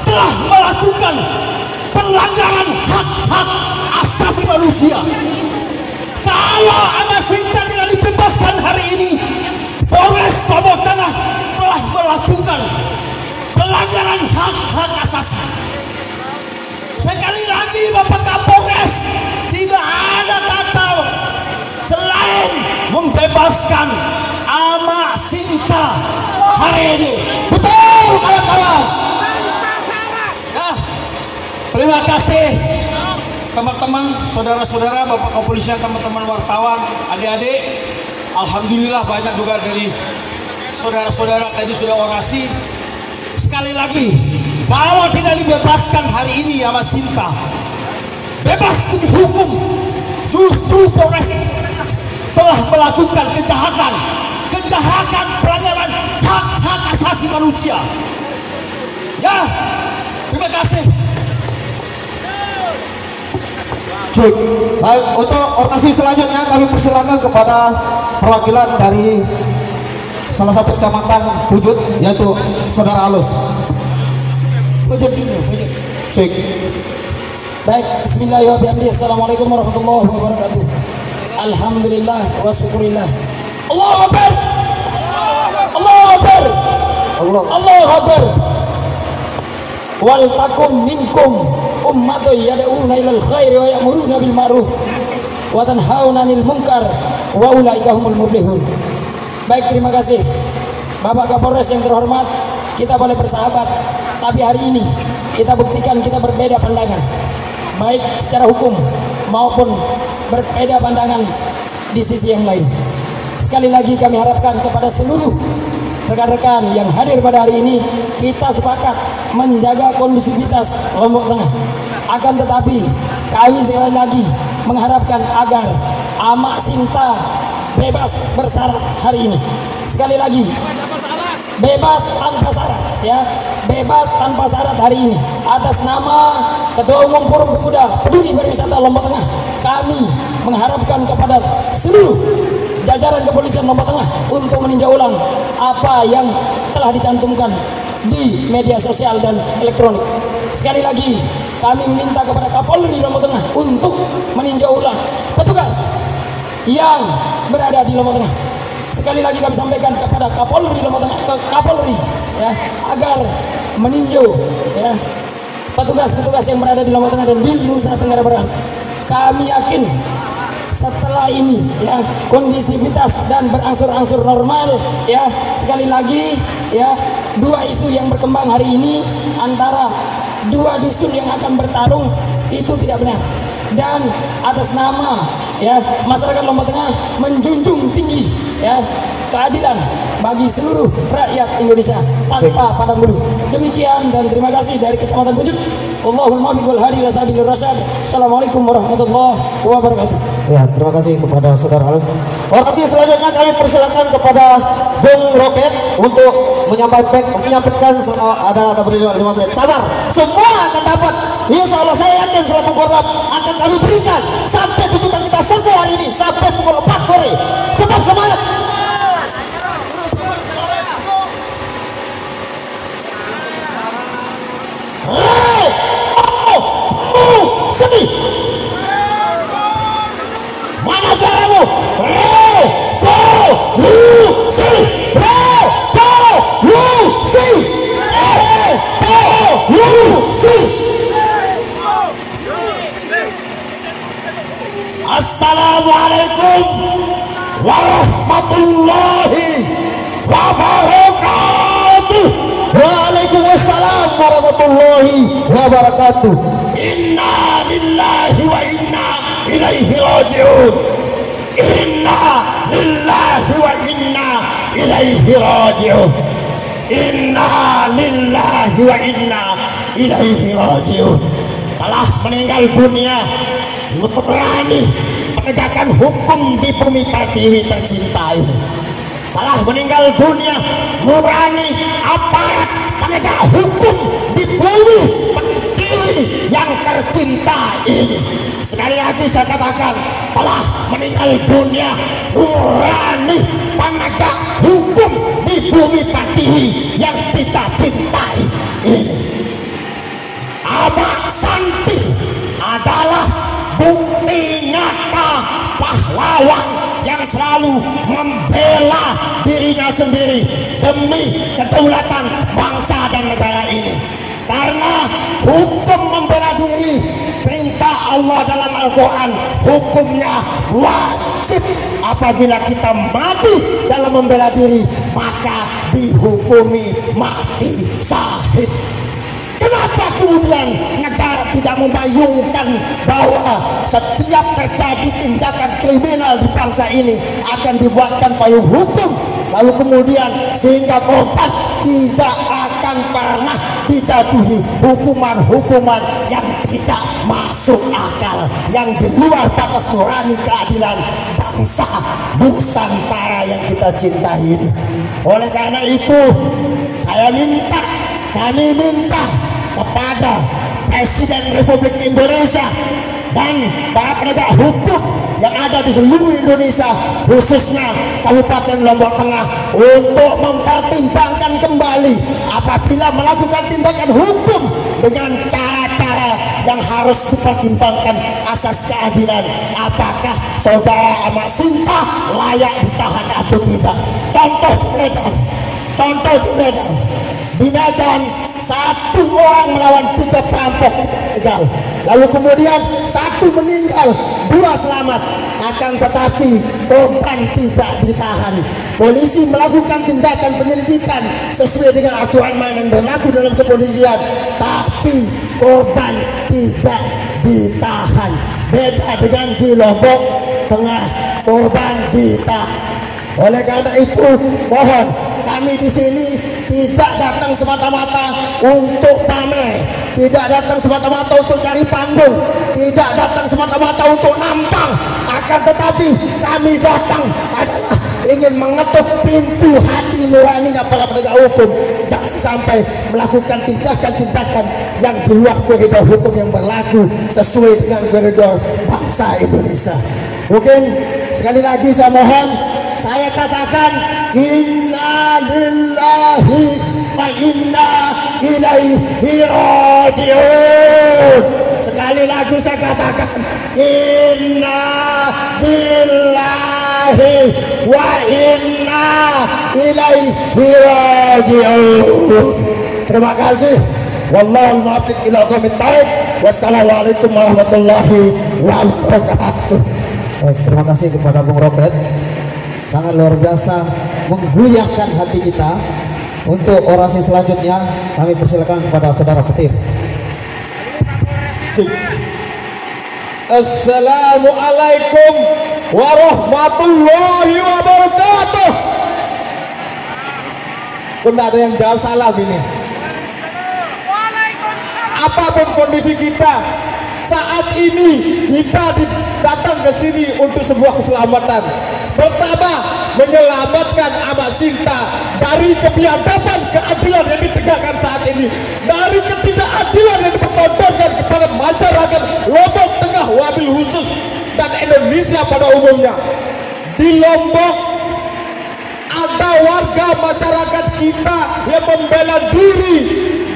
telah melakukan pelanggaran hak-hak asasi manusia. Kalau amat Sinta tidak dibebaskan hari ini, Polres Lombok Tengah telah melakukan pelanggaran hak-hak asasi. Sekali lagi Bapak Kapolres, tidak ada kata selain membebaskan amat Sinta hari ini. Betul kawan-kawan. Terima kasih teman-teman, saudara-saudara, Bapak Kepolisian, teman-teman wartawan, adik-adik. Alhamdulillah banyak juga dari saudara-saudara tadi sudah orasi. Sekali lagi, kalau tidak dibebaskan hari ini amat Sinta, bebas demi hukum, justru Polres telah melakukan kejahatan pelanggaran hak-hak asasi manusia. Ya, terima kasih. Cik, baik, untuk orasi selanjutnya kami persilakan kepada perwakilan dari salah satu kecamatan Pujut, yaitu Saudara Alus. Pujut dulu, Pujut. Cik. Baik, bismillahirrahmanirrahim. Assalamualaikum warahmatullahi wabarakatuh. Alhamdulillah wa syukurillah. Allahu Akbar. Allahu Akbar. Allahu Akbar. Wal takum minkum ummatun yad'una ilal khairi wa ya'muruna bil ma'ruf wa tanhauna 'anil munkar wa ulaika humul muflihun. Baik, terima kasih Bapak Kapolres yang terhormat. Kita boleh bersahabat, tapi hari ini kita buktikan kita berbeda pandangan, baik secara hukum maupun berbeda pandangan di sisi yang lain. Sekali lagi kami harapkan kepada seluruh rekan-rekan yang hadir pada hari ini, kita sepakat menjaga kondusivitas Lombok Tengah. Akan tetapi kami sekali lagi mengharapkan agar Amak Sinta bebas bersyarat hari ini. Sekali lagi, bebas tanpa syarat, ya, bebas tanpa syarat hari ini. Atas nama Ketua Umum Forum Pemuda Peduli Pariwisata Lombok Tengah, kami mengharapkan kepada seluruh jajaran kepolisian Lombok Tengah untuk meninjau ulang apa yang telah dicantumkan di media sosial dan elektronik. Sekali lagi kami meminta kepada Kapolri Lombok Tengah untuk meninjau ulang petugas yang berada di Lombok Tengah. Sekali lagi kami sampaikan kepada Kapolri Lombok Tengah, ke Kapolri, ya, agar meninjau, ya, petugas-petugas yang berada di Lombok Tengah dan di Nusa Tenggara Barat. Kami yakin setelah ini, ya, kondisivitas dan berangsur-angsur normal, ya. Sekali lagi, ya, dua isu yang berkembang hari ini antara dua dusun yang akan bertarung itu tidak benar. Dan atas nama, ya, masyarakat Lombok Tengah menjunjung tinggi, ya, keadilan bagi seluruh rakyat Indonesia tanpa pandang bulu. Demikian dan terima kasih dari Kecamatan Pucuk. Allahul muwaffiq wal hadi ila sabilir rasyad. Assalamualaikum warahmatullahi wabarakatuh. Ya, terima kasih kepada Saudara Alus. Nanti selanjutnya kami persilakan kepada Bung Roket untuk menyampaikan ada beri 5 menit. Sabar, semua akan dapat. Insya Allah saya yakin selaku Korlap akan kami berikan sampai tuntutan kita selesai hari ini sampai pukul 4 sore. Tetap semangat. Sedih. Mana suaramu? Assalamualaikum warahmatullahi wabarakatuh. Waalaikumsalam warahmatullahi wabarakatuh. Inna lillahi wa inna ilaihi raji'un. Inna lillahi wa inna ilaihi raji'un. Inna lillahi wa inna ilaihi raji'un. Telah meninggal dunia berani penegakan hukum di bumi Pertiwi tercinta ini. Telah meninggal dunia berani aparat penegak hukum di bumi Pertiwi yang tercinta ini. Sekali lagi saya katakan, telah meninggal dunia berani penegak hukum di bumi Pertiwi yang kita cintai ini. Amak Santi adalah bukti nyata pahlawan yang selalu membela dirinya sendiri demi kedaulatan bangsa dan negara ini. Karena hukum membela diri, perintah Allah dalam Al-Quran, hukumnya wajib. Apabila kita mati dalam membela diri, maka dihukumi mati syahid. Kenapa kemudian negara tidak membayungkan bahwa setiap terjadi tindakan kriminal di bangsa ini akan dibuatkan payung hukum, lalu kemudian sehingga korban tidak akan pernah dijatuhi hukuman-hukuman yang tidak masuk akal, yang di luar batas nurani keadilan bangsa Nusantara yang kita cintai ini. Oleh karena itu kami minta kepada Presiden Republik Indonesia dan para penegak hukum yang ada di seluruh Indonesia, khususnya Kabupaten Lombok Tengah, untuk mempertimbangkan kembali apabila melakukan tindakan hukum dengan cara-cara yang harus dipertimbangkan asas keadilan. Apakah saudara Amak Sinta layak ditahan atau tidak? Contoh di Medan, di Medan 1 orang melawan 3 perampok begal. Lalu kemudian 1 meninggal, 2 selamat. Akan tetapi korban tidak ditahan. Polisi melakukan tindakan penyelidikan sesuai dengan aturan main yang berlaku dalam kepolisian, tapi korban tidak ditahan. Beda dengan di Lombok Tengah, korban ditahan. Oleh karena itu, mohon kami di sini tidak datang semata-mata untuk pamer, tidak datang semata-mata untuk cari panggung, tidak datang semata-mata untuk nampang, akan tetapi kami datang adalah ingin mengetuk pintu hati nuraninya para penegak hukum. Jangan sampai melakukan tindakan-tindakan yang di luar koridor hukum yang berlaku sesuai dengan koridor bangsa Indonesia. Mungkin sekali lagi saya mohon, saya katakan inna lillahi wa inna ilaihi raji'un. Sekali lagi saya katakan inna lillahi wa inna ilaihi raji'un. Terima kasih. Wallahu muwaffiq ila aqwamit thariq. Wassalamualaikum warahmatullahi wabarakatuh. Terima kasih kepada Bung Robert, sangat luar biasa mengguyahkan hati kita. Untuk orasi selanjutnya kami persilakan kepada saudara Petir. Assalamualaikum warahmatullahi wabarakatuh. Tidak ada yang jawab salam ini. Apapun kondisi kita saat ini, kita datang ke sini untuk sebuah keselamatan. Pertama, menyelamatkan Amak Sinta dari kebiadaban keadilan yang ditegakkan saat ini, dari ketidakadilan yang dipertontonkan kepada masyarakat Lombok Tengah wabil khusus dan Indonesia pada umumnya. Di Lombok ada warga masyarakat kita yang membela diri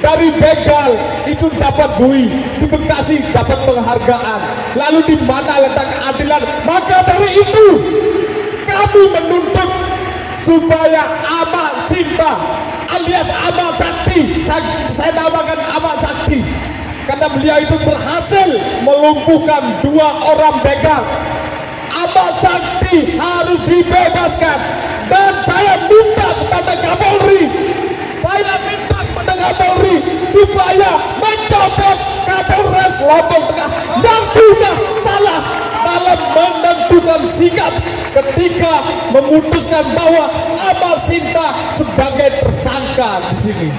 dari begal, itu dapat bui. Di Bekasi dapat penghargaan. Lalu di mana letak keadilan? Maka dari itu kami menuntut supaya Amak Sinta alias Amak Sakti, saya namakan Amak Sakti karena beliau itu berhasil melumpuhkan 2 orang begal. Amak Sakti harus dibebaskan, dan saya minta kepada Kapolri, Kapolri supaya mencopot Kapolres Lombok Tengah yang sudah salah dalam menentukan sikap ketika memutuskan bahwa Amak Sinta sebagai tersangka di sini.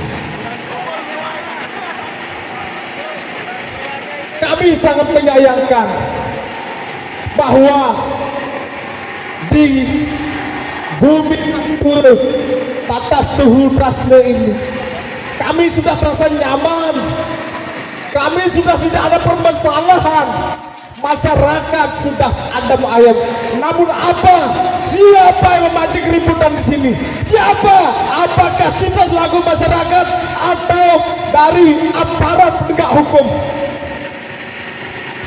Kami sangat menyayangkan bahwa di bumi pura atas tuhu trasne ini kami sudah merasa nyaman, kami sudah tidak ada permasalahan, masyarakat sudah adem ayem. Namun apa? Siapa yang memancing keributan di sini? Siapa? Apakah kita selaku masyarakat atau dari aparat penegak hukum?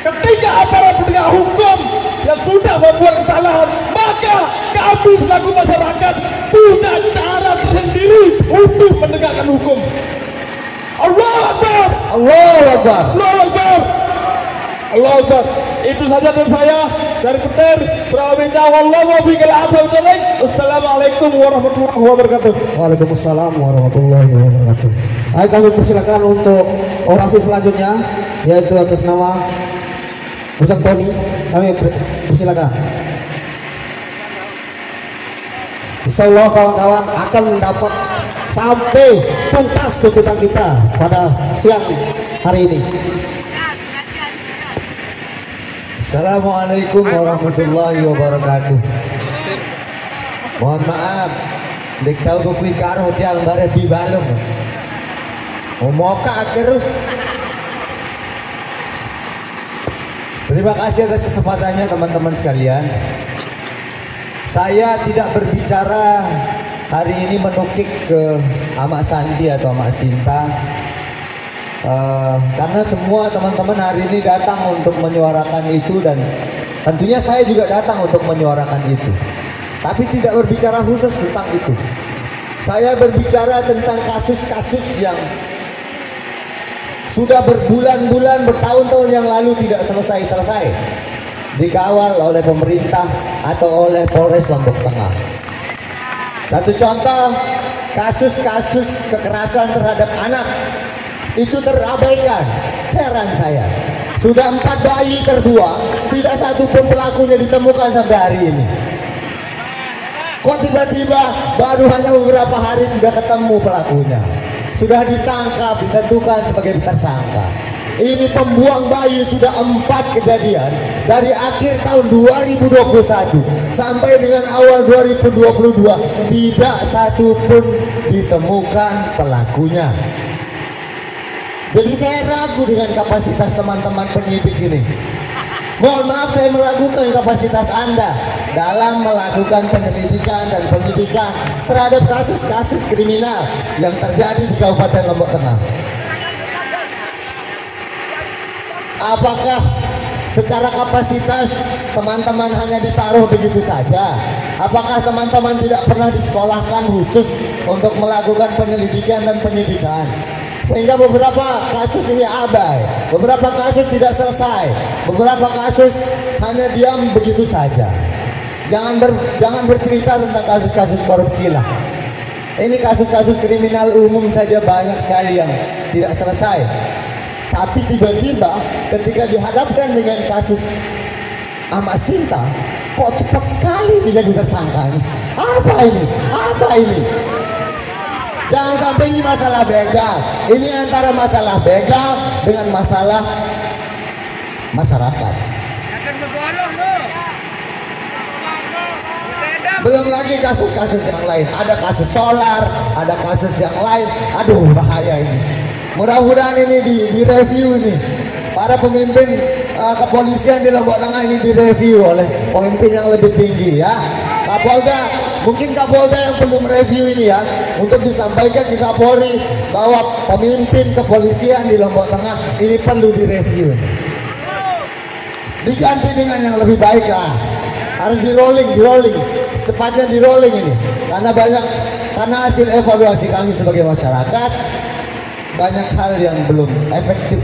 Ketika aparat penegak hukum yang sudah membuat kesalahan, maka kami selaku masyarakat punya cara tersendiri untuk menegakkan hukum. Allahu Akbar, Allahu Akbar, Allahu Akbar, Allahu Akbar. Itu saja dari saya, dari Petir. Assalamualaikum warahmatullahi wabarakatuh. Waalaikumsalam warahmatullahi wabarakatuh. Ayo kami persilakan untuk orasi selanjutnya, yaitu atas nama Bujang Tony. Kami persilakan. Insyaallah kawan-kawan akan mendapat sampai tuntas tuntutan kita pada siang hari ini. Assalamualaikum warahmatullahi wabarakatuh. Mohon maaf, dek tahu bukui karo tiang bare di balung. Moka terus. Terima kasih atas kesempatannya teman-teman sekalian. Saya tidak berbicara hari ini menukik ke Amak Santi atau Amak Sinta, karena semua teman-teman hari ini datang untuk menyuarakan itu, dan tentunya saya juga datang untuk menyuarakan itu. Tapi tidak berbicara khusus tentang itu. Saya berbicara tentang kasus-kasus yang sudah berbulan-bulan, bertahun-tahun yang lalu tidak selesai-selesai, dikawal oleh pemerintah atau oleh Polres Lombok Tengah. Satu contoh, kasus-kasus kekerasan terhadap anak itu terabaikan. Heran saya, sudah 4 bayi terbuang, tidak satu pun pelakunya ditemukan sampai hari ini. Kok tiba-tiba baru hanya beberapa hari sudah ketemu pelakunya, sudah ditangkap, ditentukan sebagai tersangka. Ini pembuang bayi sudah 4 kejadian dari akhir tahun 2021 sampai dengan awal 2022, tidak satu pun ditemukan pelakunya. Jadi saya ragu dengan kapasitas teman-teman penyidik ini. Mohon maaf, saya meragukan kapasitas Anda dalam melakukan penyelidikan dan penyidikan terhadap kasus-kasus kriminal yang terjadi di Kabupaten Lombok Tengah. Apakah secara kapasitas teman-teman hanya ditaruh begitu saja? Apakah teman-teman tidak pernah disekolahkan khusus untuk melakukan penyelidikan dan penyidikan? Sehingga beberapa kasus ini abai, beberapa kasus tidak selesai, beberapa kasus hanya diam begitu saja. Jangan bercerita tentang kasus-kasus korupsi lah. Ini kasus-kasus kriminal umum saja banyak sekali yang tidak selesai. Tapi tiba-tiba ketika dihadapkan dengan kasus Ahmad Sinta, kok cepat sekali menjadi tersangka ini? Apa ini? Apa ini? Jangan sampai ini masalah begal. Ini antara masalah begal dengan masalah masyarakat. Belum lagi kasus-kasus yang lain. Ada kasus solar, ada kasus yang lain. Aduh, bahaya ini. Mudah-mudahan ini direview ini. Para pemimpin kepolisian di Lombok Tengah ini direview oleh pemimpin yang lebih tinggi ya. Kapolda, mungkin Kapolda yang perlu mereview ini ya, untuk disampaikan ke Kapolri bahwa pemimpin kepolisian di Lombok Tengah ini perlu direview. Diganti dengan yang lebih baik lah. Harus di rolling, secepatnya di rolling ini. Karena hasil evaluasi kami sebagai masyarakat, banyak hal yang belum efektif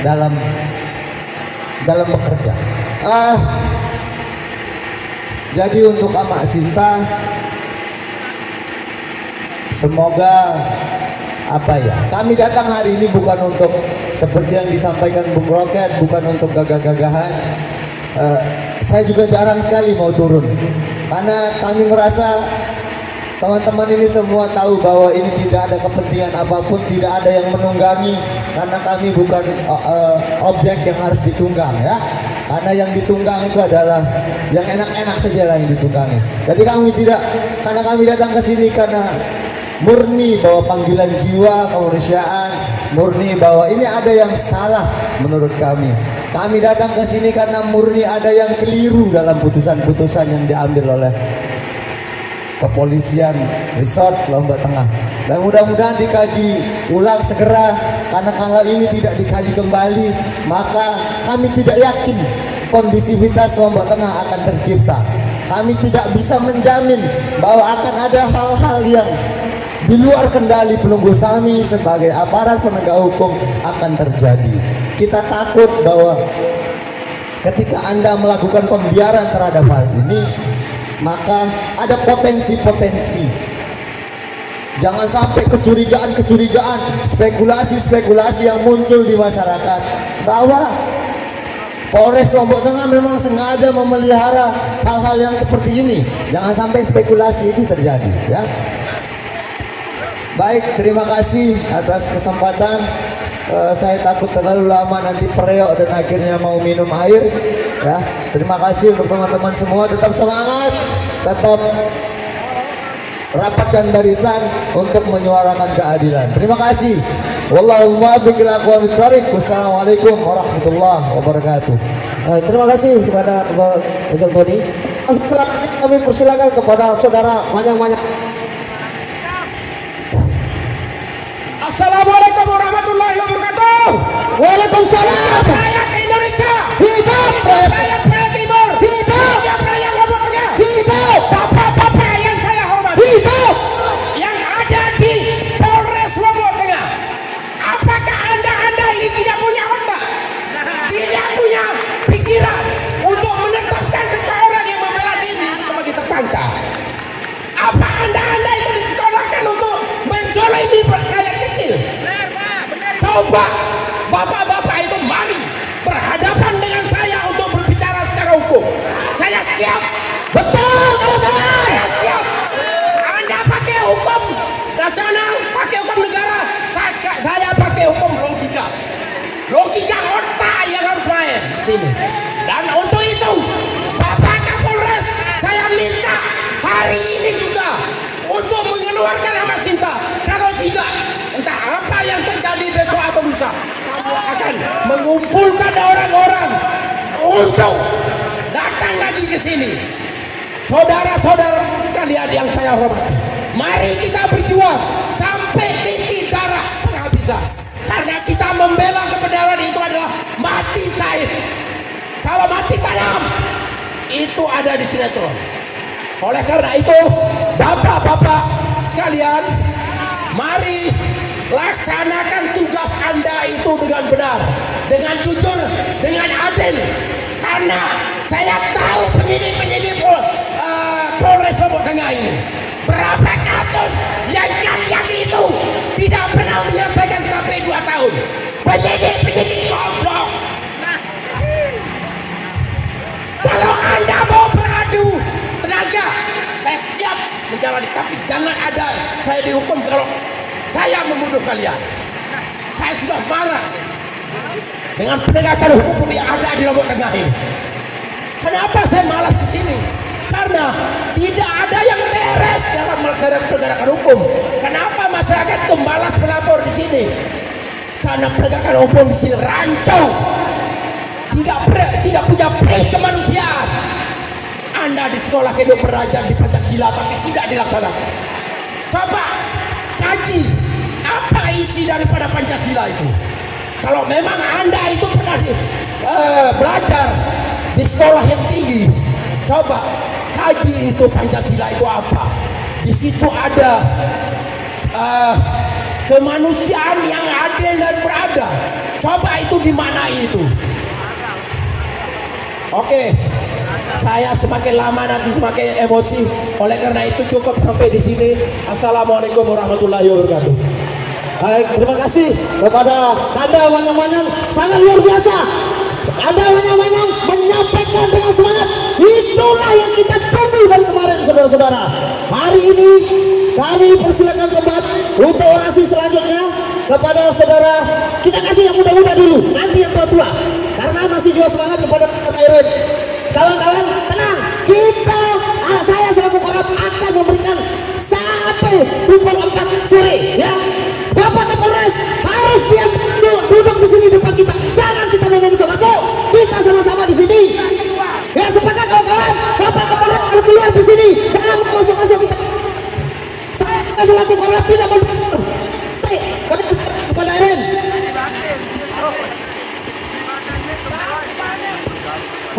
dalam bekerja. Jadi untuk Ahmad Sinta, semoga kami datang hari ini bukan untuk seperti yang disampaikan Bung Roket, bukan untuk gagah-gagahan. Saya juga jarang sekali mau turun karena kami merasa teman-teman ini semua tahu bahwa ini tidak ada kepentingan apapun, tidak ada yang menunggangi, karena kami bukan objek yang harus ditunggang ya. Karena yang ditunggang itu adalah yang enak-enak saja lah yang ditunggangi. Jadi karena kami datang ke sini karena murni bahwa panggilan jiwa kemanusiaan, murni bahwa ini ada yang salah menurut kami. Kami datang ke sini karena murni ada yang keliru dalam putusan-putusan yang diambil oleh kepolisian Resort Lombok Tengah. Dan mudah-mudahan dikaji ulang segera, karena kalau ini tidak dikaji kembali, maka kami tidak yakin kondisivitas Lombok Tengah akan tercipta. Kami tidak bisa menjamin bahwa akan ada hal-hal yang di luar kendali penunggu kami sebagai aparat penegak hukum akan terjadi. Kita takut bahwa ketika Anda melakukan pembiaran terhadap hal ini, maka ada potensi-potensi. Jangan sampai kecurigaan-kecurigaan, spekulasi-spekulasi yang muncul di masyarakat bahwa Polres Lombok Tengah memang sengaja memelihara hal-hal yang seperti ini. Jangan sampai spekulasi itu terjadi ya. Baik, terima kasih atas kesempatan. Saya takut terlalu lama nanti pereok dan akhirnya mau minum air ya. Terima kasih untuk teman-teman semua, tetap semangat, tetap rapatkan barisan untuk menyuarakan keadilan. Terima kasih. Wallahu muwaffiq ila aqwamit thoriq. Wassalamualaikum warahmatullahi wabarakatuh. Terima kasih kepada Bung Tony. Selanjutnya kami persilakan kepada saudara Manyang-Manyang. Assalamualaikum warahmatullahi wabarakatuh. Waalaikumsalam. Rakyat Indonesia. Hidup Rakyat Jawa Timur. Hidup Rakyat Lombok Tengah. Hidup Bapak-bapak yang saya hormati. Hidup Yang Coba bapak-bapak itu mari berhadapan dengan saya untuk berbicara secara hukum. Saya siap. Betul, kawan-kawan. Saya siap. Anda pakai hukum nasional, pakai hukum negara. Saya pakai hukum logika. Logika otak yang harus main di sini. Dan untuk itu, Bapak Kapolres, saya minta hari ini juga untuk mengeluarkan nama Sinta. Kalau tidak, entah apa yang terjadi besok atau lusa, kamu akan mengumpulkan orang-orang untuk datang lagi ke sini. Saudara-saudara kalian yang saya hormati, mari kita berjuang sampai titik darah penghabisan. Karena kita membela kebenaran itu adalah mati syahid. Kalau mati tanam itu ada di sinetron. Oleh karena itu, bapak-bapak sekalian, mari laksanakan tugas Anda itu dengan benar, dengan jujur, dengan adil. Karena saya tahu penyidik-penyidik Polres Lombok Tengah ini berapa kasus yang kalian itu tidak pernah menyelesaikan sampai 2 tahun. Penyidik-penyidik goblok. Kalau Anda mau beradu tenaga, saya siap menjalani, tapi jangan ada saya dihukum kalau saya membunuh kalian. Saya sudah marah dengan penegakan hukum yang ada di Lombok Tengah ini. Kenapa saya malas ke sini? Karena tidak ada yang beres dalam melaksanakan penegakan hukum. Kenapa masyarakat itu malas melapor di sini? Karena penegakan hukum di sini rancu, tidak punya prinsip kemanusiaan. Anda di sekolah hidup belajar di Pancasila tapi tidak dilaksanakan. Coba kaji apa isi daripada Pancasila itu. Kalau memang Anda itu pernah belajar di sekolah yang tinggi, coba kaji itu Pancasila itu apa. Di situ ada kemanusiaan yang adil dan beradab. Coba itu di mana itu? Oke, saya semakin lama nanti semakin emosi. Oleh karena itu cukup sampai di sini. Assalamualaikum warahmatullahi wabarakatuh. Baik, terima kasih kepada Anda Wanyang-Wanyang, sangat luar biasa. Anda Wanyang-Wanyang menyampaikan dengan semangat. Itulah yang kita tunggu dari kemarin, saudara-saudara. Hari ini kami persilakan kembali untuk orasi selanjutnya kepada saudara. Kita kasih yang muda-muda dulu, nanti yang tua-tua, karena masih juga semangat kepada Pak Irwin. Kawan-kawan tenang, saya selaku Korab akan memberikan sampai pukul 4 sore ya. Bapak Kapolres harus diam duduk di sini depan kita. Jangan kita ngomong masuk. Kita sama-sama di sini. Ya, sepakat kawan-kawan. Bapak Kapolres kalau keluar di sini, jangan masuk-masuk kita. Saya selaku Korab tidak mau kepada Irwin.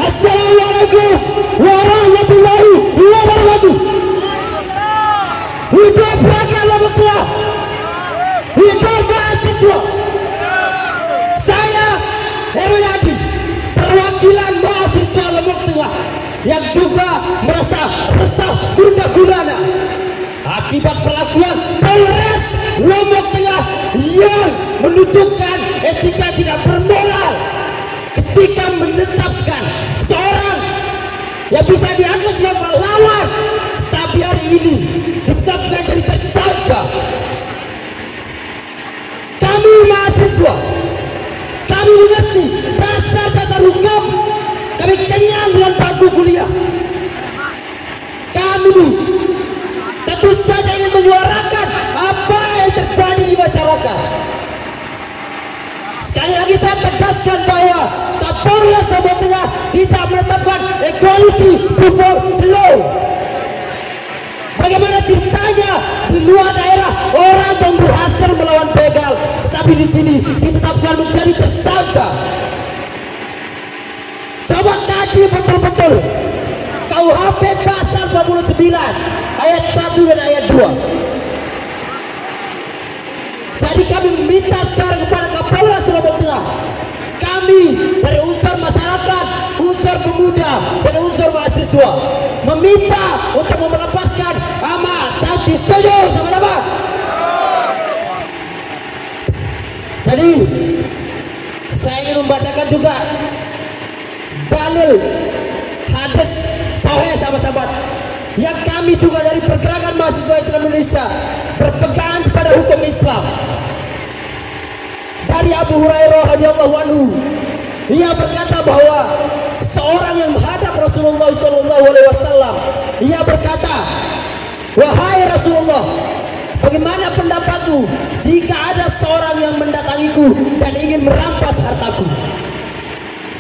Assalamualaikum warahmatullahi wabarakatuh. Hidup rakyat Lombok Tengah, hidup mahasiswa. Saya Heru Yadi, perwakilan mahasiswa Lombok Tengah yang juga merasa resah gundah gulana akibat perlakuan Polres Lombok Tengah yang menunjukkan etika tidak bermoral ketika menetapkan seorang yang bisa dianggap sebagai lawan, tapi hari ini ditetapkan dari tersangka. Kami mahasiswa, kami mengerti dasar-dasar hukum, kami kenyang dengan bangku kuliah. Kami tentu saja ingin menyuarakan apa yang terjadi di masyarakat. Sekali lagi saya tegaskan bahwa Kapolres Lombok Tengah tidak menetapkan equality before the law. Bagaimana ceritanya di luar daerah orang yang berhasil melawan begal, tetapi di sini ditetapkan menjadi tersangka. Coba kaji betul-betul KUHP pasal 49 ayat 1 dan ayat 2. Jadi kami meminta sekarang kepada Kapolres Lombok Tengah, kami dari unsur masyarakat, unsur pemuda, dan unsur mahasiswa meminta untuk melepaskan Ahmad Santi. Setuju sama-sama? Jadi saya ingin membacakan juga dalil hadis sahih sahabat-sahabat yang kami juga dari pergerakan mahasiswa Islam Indonesia berpegang pada hukum Islam. Dari Abu Hurairah radhiyallahu anhu, ia berkata bahwa seorang yang menghadap Rasulullah SAW, ia berkata, wahai Rasulullah, bagaimana pendapatmu jika ada seorang yang mendatangiku dan ingin merampas hartaku?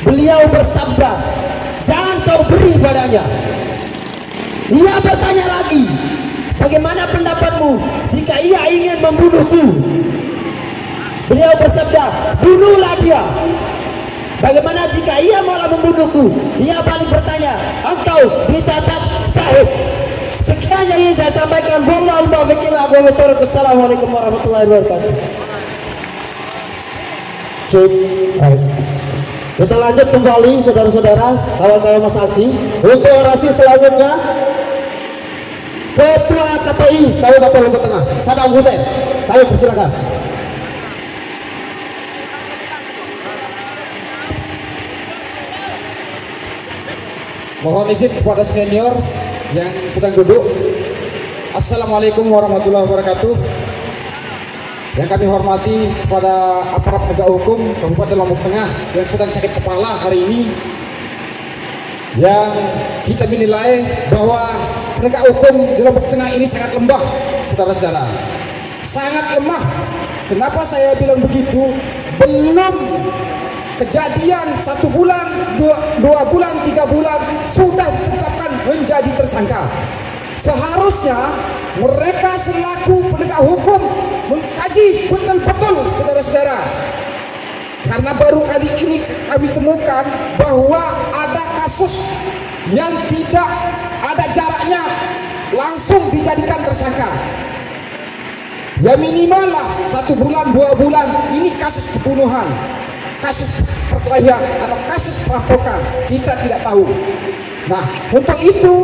Beliau bersabda, jangan kau beri padanya. Ia bertanya lagi, bagaimana pendapatmu jika ia ingin membunuhku? Beliau bersabda, bunuhlah dia. Bagaimana jika ia malah membunuhku? Ia balik bertanya, engkau dicatat syahid. Sekian yang ingin saya sampaikan. Wassalamualaikum warahmatullahi wabarakatuh. Kita lanjut kembali saudara-saudara, kawan-kawan Mas Aksi, untuk orasi selanjutnya. Ketua KPI Kabupaten Lombok Tengah, Sadam Hussein, kami persilakan. Mohon izin kepada senior yang sedang duduk. Assalamualaikum warahmatullahi wabarakatuh. Yang kami hormati kepada aparat penegak hukum Kabupaten Lombok Tengah yang sedang sakit kepala hari ini, yang kita menilai bahwa penegak hukum di Lombok Tengah ini sangat lemah, saudara-saudara. Sangat lemah. Kenapa saya bilang begitu? Belum kejadian 1 bulan, 2 bulan, 3 bulan sudah ditetapkan menjadi tersangka. Seharusnya mereka selaku penegak hukum mengkaji betul-betul, saudara-saudara. Karena baru kali ini kami temukan bahwa ada kasus yang tidak ada jaraknya langsung dijadikan tersangka. Ya minimal lah 1 bulan, 2 bulan. Ini kasus pembunuhan, kasus perkelahian atau kasus perampokan, kita tidak tahu. Nah, untuk itu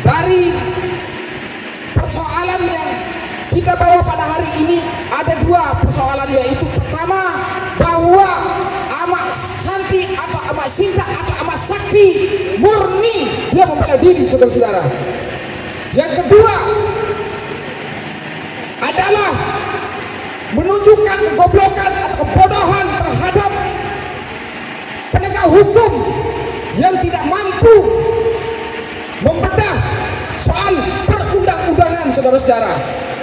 dari persoalan yang kita bawa pada hari ini ada 2 persoalan, yaitu pertama bahwa Amak Santi atau Amak Sinta atau Amak Sakti murni dia membela diri, saudara-saudara. Yang kedua adalah menunjukkan kegoblokan atau kebodohan terhadap penegak hukum yang tidak mampu membedah soal perundang-undangan, saudara-saudara.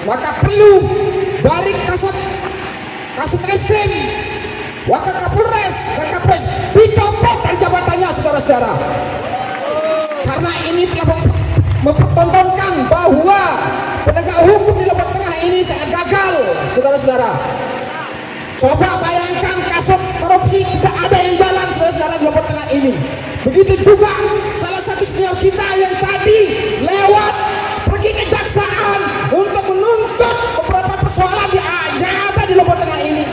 Maka perlu dari Kasat Reskrim, Wakil Kapolres dan Kapolres dicopot dari jabatannya, saudara-saudara. Karena ini telah mempertontonkan bahwa penegak hukum di Lombok Tengah ini sangat gagal, saudara-saudara. Coba bayangkan kasus korupsi tidak ada yang jalan, saudara-saudara, di Lombok Tengah ini. Begitu juga salah satu senior kita yang tadi lewat pergi ke kejaksaan untuk menuntut beberapa persoalan yang ada di Lombok Tengah ini.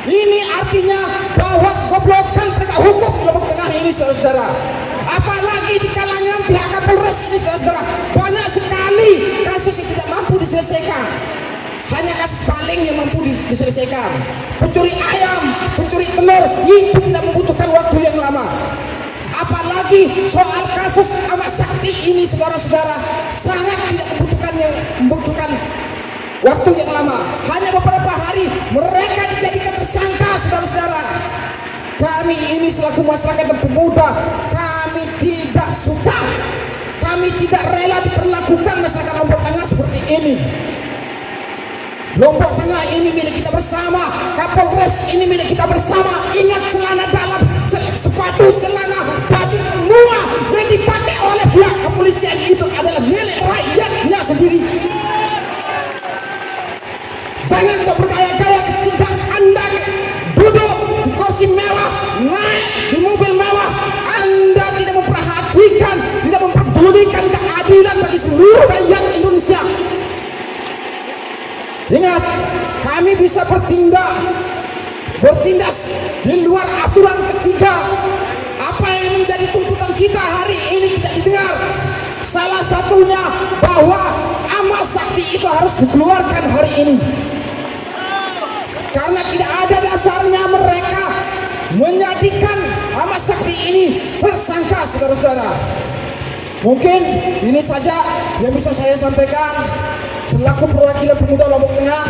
Ini artinya bahwa goblokan penegak hukum di Lombok Tengah ini, saudara-saudara. Apalagi di kalangan pihak Kapolres ini, saudara-saudara, banyak sekali kasus yang tidak mampu diselesaikan. Hanya kasus paling yang mampu diselesaikan. Pencuri ayam, pencuri telur, itu tidak membutuhkan waktu yang lama. Apalagi soal kasus Amak Sakti ini, saudara-saudara, sangat tidak membutuhkan waktu yang lama. Hanya beberapa hari mereka dijadikan tersangka, saudara-saudara. Kami ini selaku masyarakat dan pemuda, kami tidak suka, kami tidak rela diperlakukan masyarakat Lombok Tengah seperti ini. Lombok Tengah ini milik kita bersama, Kapolres ini milik kita bersama. Ingat, celana dalam, sepatu, celana, baju, semua yang dipakai oleh pihak kepolisian itu adalah milik rakyatnya sendiri. Jangan sok bergaya-gaya ketika Anda duduk di kursi mewah, naik di mobil mewah, Anda tidak memperhatikan, tidak memperdulikan keadilan bagi seluruh rakyat Indonesia. Ingat, kami bisa bertindak di luar aturan ketiga. Apa yang menjadi tuntutan kita hari ini tidak didengar. Salah satunya bahwa Amak Sakti itu harus dikeluarkan hari ini. Karena tidak ada menjadikan Ahmad Sakti ini tersangka, saudara-saudara. Mungkin ini saja yang bisa saya sampaikan selaku perwakilan pemuda Lombok Tengah.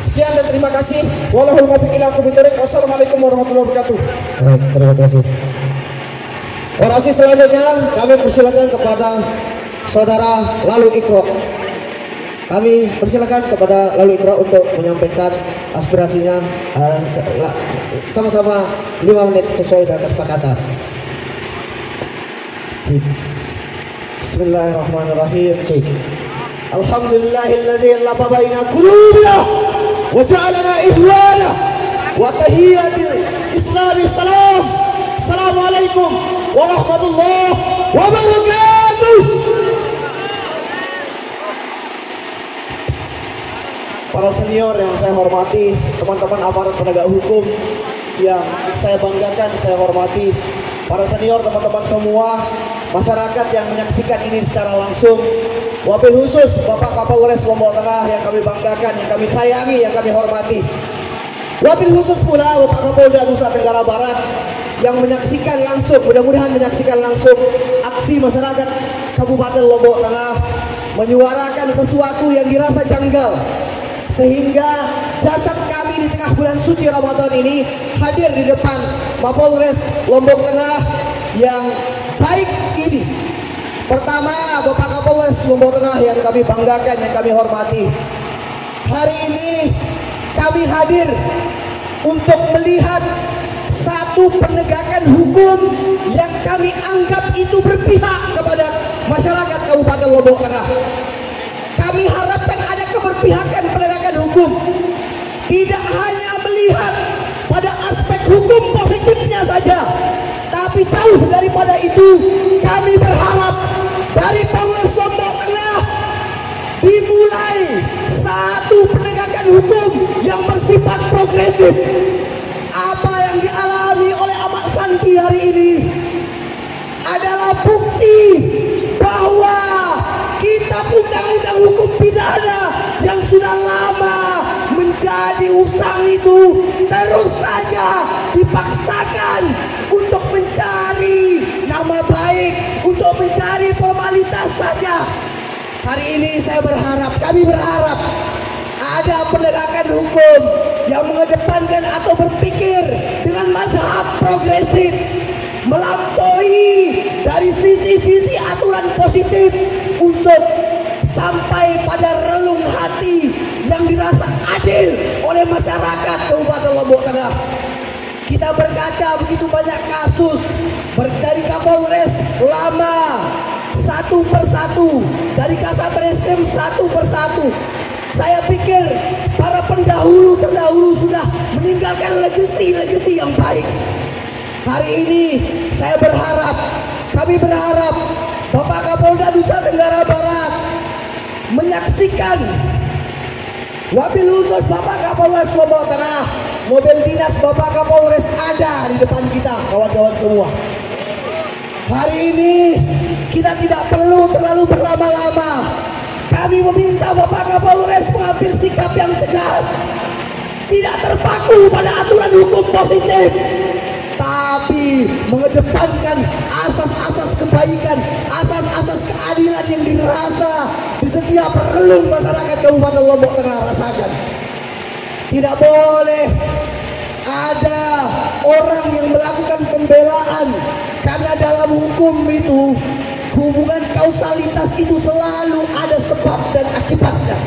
Sekian dan terima kasih. Wallahul muwaffiq ila aqwamit thoriq. Wassalamualaikum warahmatullahi wabarakatuh. Terima kasih. Orasi selanjutnya kami persilakan kepada Saudara Lalu Ikro. Kami persilakan kepada Lalu Ikro untuk menyampaikan aspirasinya sama-sama 5 menit sesuai dengan kesepakatan. Bismillahirrahmanirrahim. Alhamdulillahilladzi lafa baina qulubina wa ja'alana ihwana wa tahiyatul islami salam. Assalamualaikum warahmatullahi wabarakatuh. Para senior yang saya hormati, teman-teman aparat penegak hukum yang saya banggakan, saya hormati, para senior, teman-teman semua, masyarakat yang menyaksikan ini secara langsung, wabil khusus Bapak Kapolres Lombok Tengah yang kami banggakan, yang kami sayangi, yang kami hormati. Wabil khusus pula Bapak Kapolda Nusa Tenggara Barat yang menyaksikan langsung, mudah-mudahan menyaksikan langsung aksi masyarakat Kabupaten Lombok Tengah menyuarakan sesuatu yang dirasa janggal, sehingga jasad kami di tengah bulan suci Ramadan ini hadir di depan Mapolres Lombok Tengah yang baik ini. Pertama, Bapak Kapolres Lombok Tengah yang kami banggakan, yang kami hormati, hari ini kami hadir untuk melihat satu penegakan hukum yang kami anggap itu berpihak kepada masyarakat Kabupaten Lombok Tengah. Kami harapkan ada keberpihakan penegakan hukum, tidak hanya melihat pada aspek hukum positifnya saja, tapi jauh daripada itu kami berharap dari Polres Lombok Tengah dimulai satu penegakan hukum yang bersifat progresif. Apa yang dialami oleh Ahmad Santi hari ini adalah bukti bahwa kitab undang-undang hukum pidana yang sudah lama menjadi usang itu terus saja dipaksakan untuk mencari nama baik, untuk mencari formalitas saja. Hari ini saya berharap, kami berharap ada penegakan hukum yang mengedepankan atau berpikir dengan mazhab progresif, melampaui dari sisi-sisi aturan positif untuk sampai pada relung hati yang dirasa adil oleh masyarakat Kabupaten Lombok Tengah. Kita berkaca begitu banyak kasus dari Kapolres lama satu persatu, dari Kasat Reskrim satu persatu. Saya pikir para pendahulu terdahulu sudah meninggalkan legasi yang baik. Hari ini saya berharap, kami berharap Bapak Kapolda Nusa Tenggara Barat menyaksikan, wabil khusus Bapak Kapolres Lombok Tengah, mobil dinas Bapak Kapolres ada di depan kita, kawan-kawan semua. Hari ini kita tidak perlu terlalu berlama-lama. Kami meminta Bapak Kapolres mengambil sikap yang tegas, tidak terpaku pada aturan hukum positif, tapi mengedepankan asas-asas kebaikan, asas-asas keadilan yang dirasa di setiap relung masyarakat Kabupaten Lombok Tengah rasakan. Tidak boleh ada orang yang melakukan pembelaan, karena dalam hukum itu hubungan kausalitas itu selalu ada sebab dan akibatnya.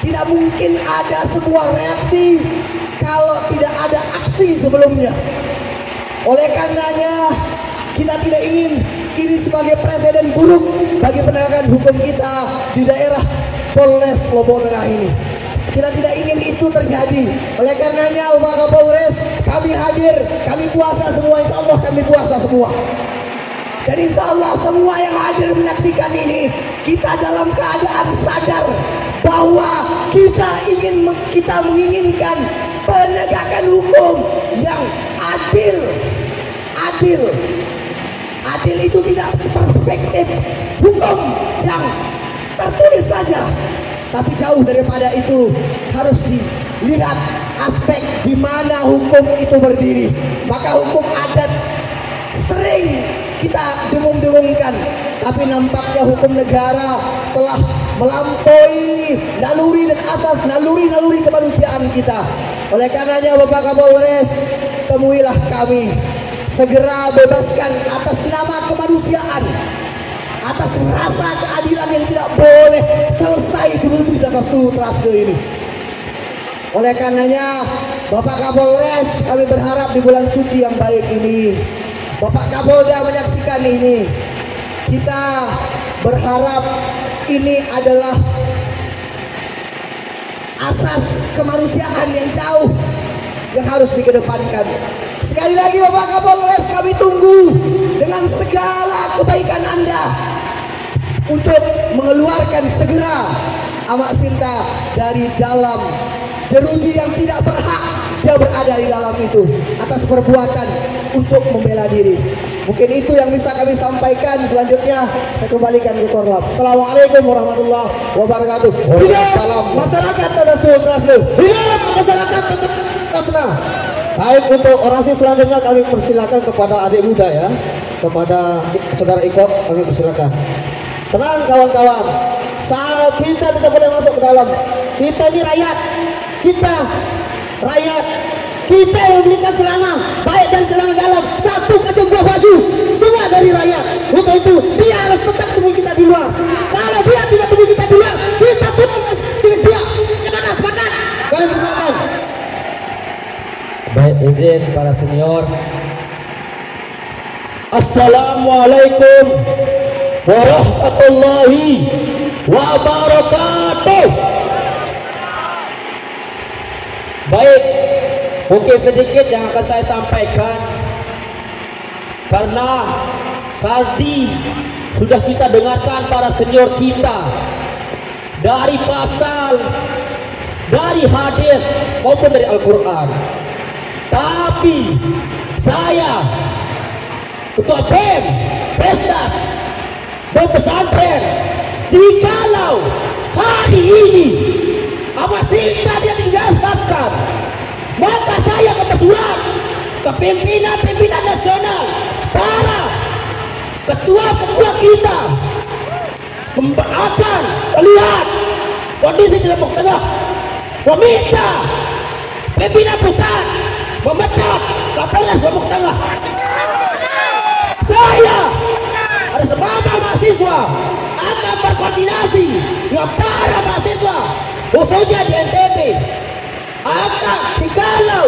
Tidak mungkin ada sebuah reaksi kalau tidak ada aksi sebelumnya. Oleh karenanya kita tidak ingin ini sebagai presiden buruk bagi penegakan hukum kita di daerah Polres Lombok Tengah ini. Kita tidak ingin itu terjadi. Oleh karenanya Bapak Kapolres, kami hadir, kami puasa semua, insya Allah kami puasa semua. Dan insya Allah semua yang hadir menyaksikan ini, kita dalam keadaan sadar bahwa kita menginginkan penegakan hukum yang adil. Adil itu tidak perspektif hukum yang tertulis saja, tapi jauh daripada itu harus dilihat aspek di mana hukum itu berdiri. maka hukum adat sering kita dengung-dengungkan, tapi nampaknya hukum negara telah melampaui naluri dan asas naluri kemanusiaan kita. Oleh karenanya Bapak Kapolres, temuilah kami, segera bebaskan atas nama kemanusiaan, atas rasa keadilan yang tidak boleh selesai dulu di atas trase ini. Oleh karenanya Bapak Kapolres, kami berharap di bulan suci yang baik ini, Bapak Kapolda menyaksikan ini, kita berharap ini adalah asas kemanusiaan yang jauh yang harus dikedepankan. Sekali lagi Bapak Kapolres, kami tunggu dengan segala kebaikan Anda untuk mengeluarkan segera Amak Sinta dari dalam jeruji yang tidak berhak dia berada di dalam itu atas perbuatan untuk membela diri. Mungkin itu yang bisa kami sampaikan. Selanjutnya saya kembalikan ke Korlap. Assalamualaikum warahmatullahi wabarakatuh. Hidup masyarakat Trase. Hidup masyarakat Trase. Baik, untuk orasi selanjutnya kami persilakan kepada adik muda ya, kepada saudara Iko kami persilakan. Tenang kawan-kawan, saat kita tidak boleh masuk ke dalam. Kita ini rakyat, kita rakyat, kita yang belikan celana baik dan celana dalam, satu kacang buah baju, semua dari rakyat. Untuk itu dia harus tetap temui kita di luar. Kalau dia tidak temui kita di luar, kita temui dia. Gimana, sepakat? Kami persilakan. Baik, izin para senior. Assalamualaikum warahmatullahi wabarakatuh. Baik, mungkin sedikit yang akan saya sampaikan, karena tadi sudah kita dengarkan para senior kita dari pasal, dari hadis maupun dari Al-Quran. Tapi saya, Ketua BEM, Pesdas, dan pesantren, jikalau hari ini Amak Sinta dia dilepaskan, maka saya bersurat ke pimpinan nasional, para ketua-ketua kita akan melihat kondisi di Lombok Tengah, meminta pimpinan pusat memecat Kapolres Lombok Tengah. Saya ada sebagai mahasiswa akan berkoordinasi dengan para mahasiswa khususnya di NTB, akan jikalau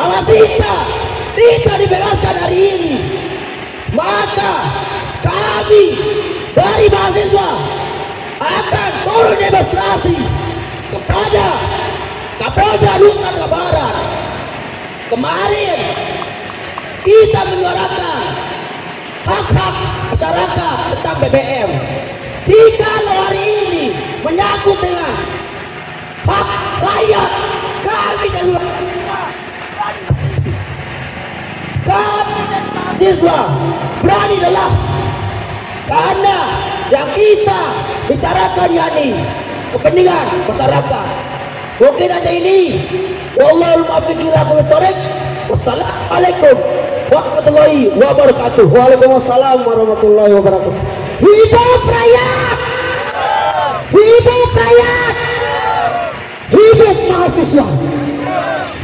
Amak Sinta tidak dibebaskan hari ini, maka kami dari mahasiswa akan turun demonstrasi kepada Kapolda Nusa Tenggara Barat. Kemarin kita menyuarakan hak-hak masyarakat tentang BBM. Jikalau hari ini menyangkut dengan hak rakyat, kami dan mahasiswa berani adalah karena yang kita bicarakan yakni kepentingan masyarakat. Mungkin aja ini. Wallahul muwaffiq ila aqwamit thoriq. Wassalamualaikum warahmatullahi wabarakatuh. Waalaikumsalam warahmatullahi wabarakatuh. Hidup rakyat! Hidup rakyat! Hidup mahasiswa!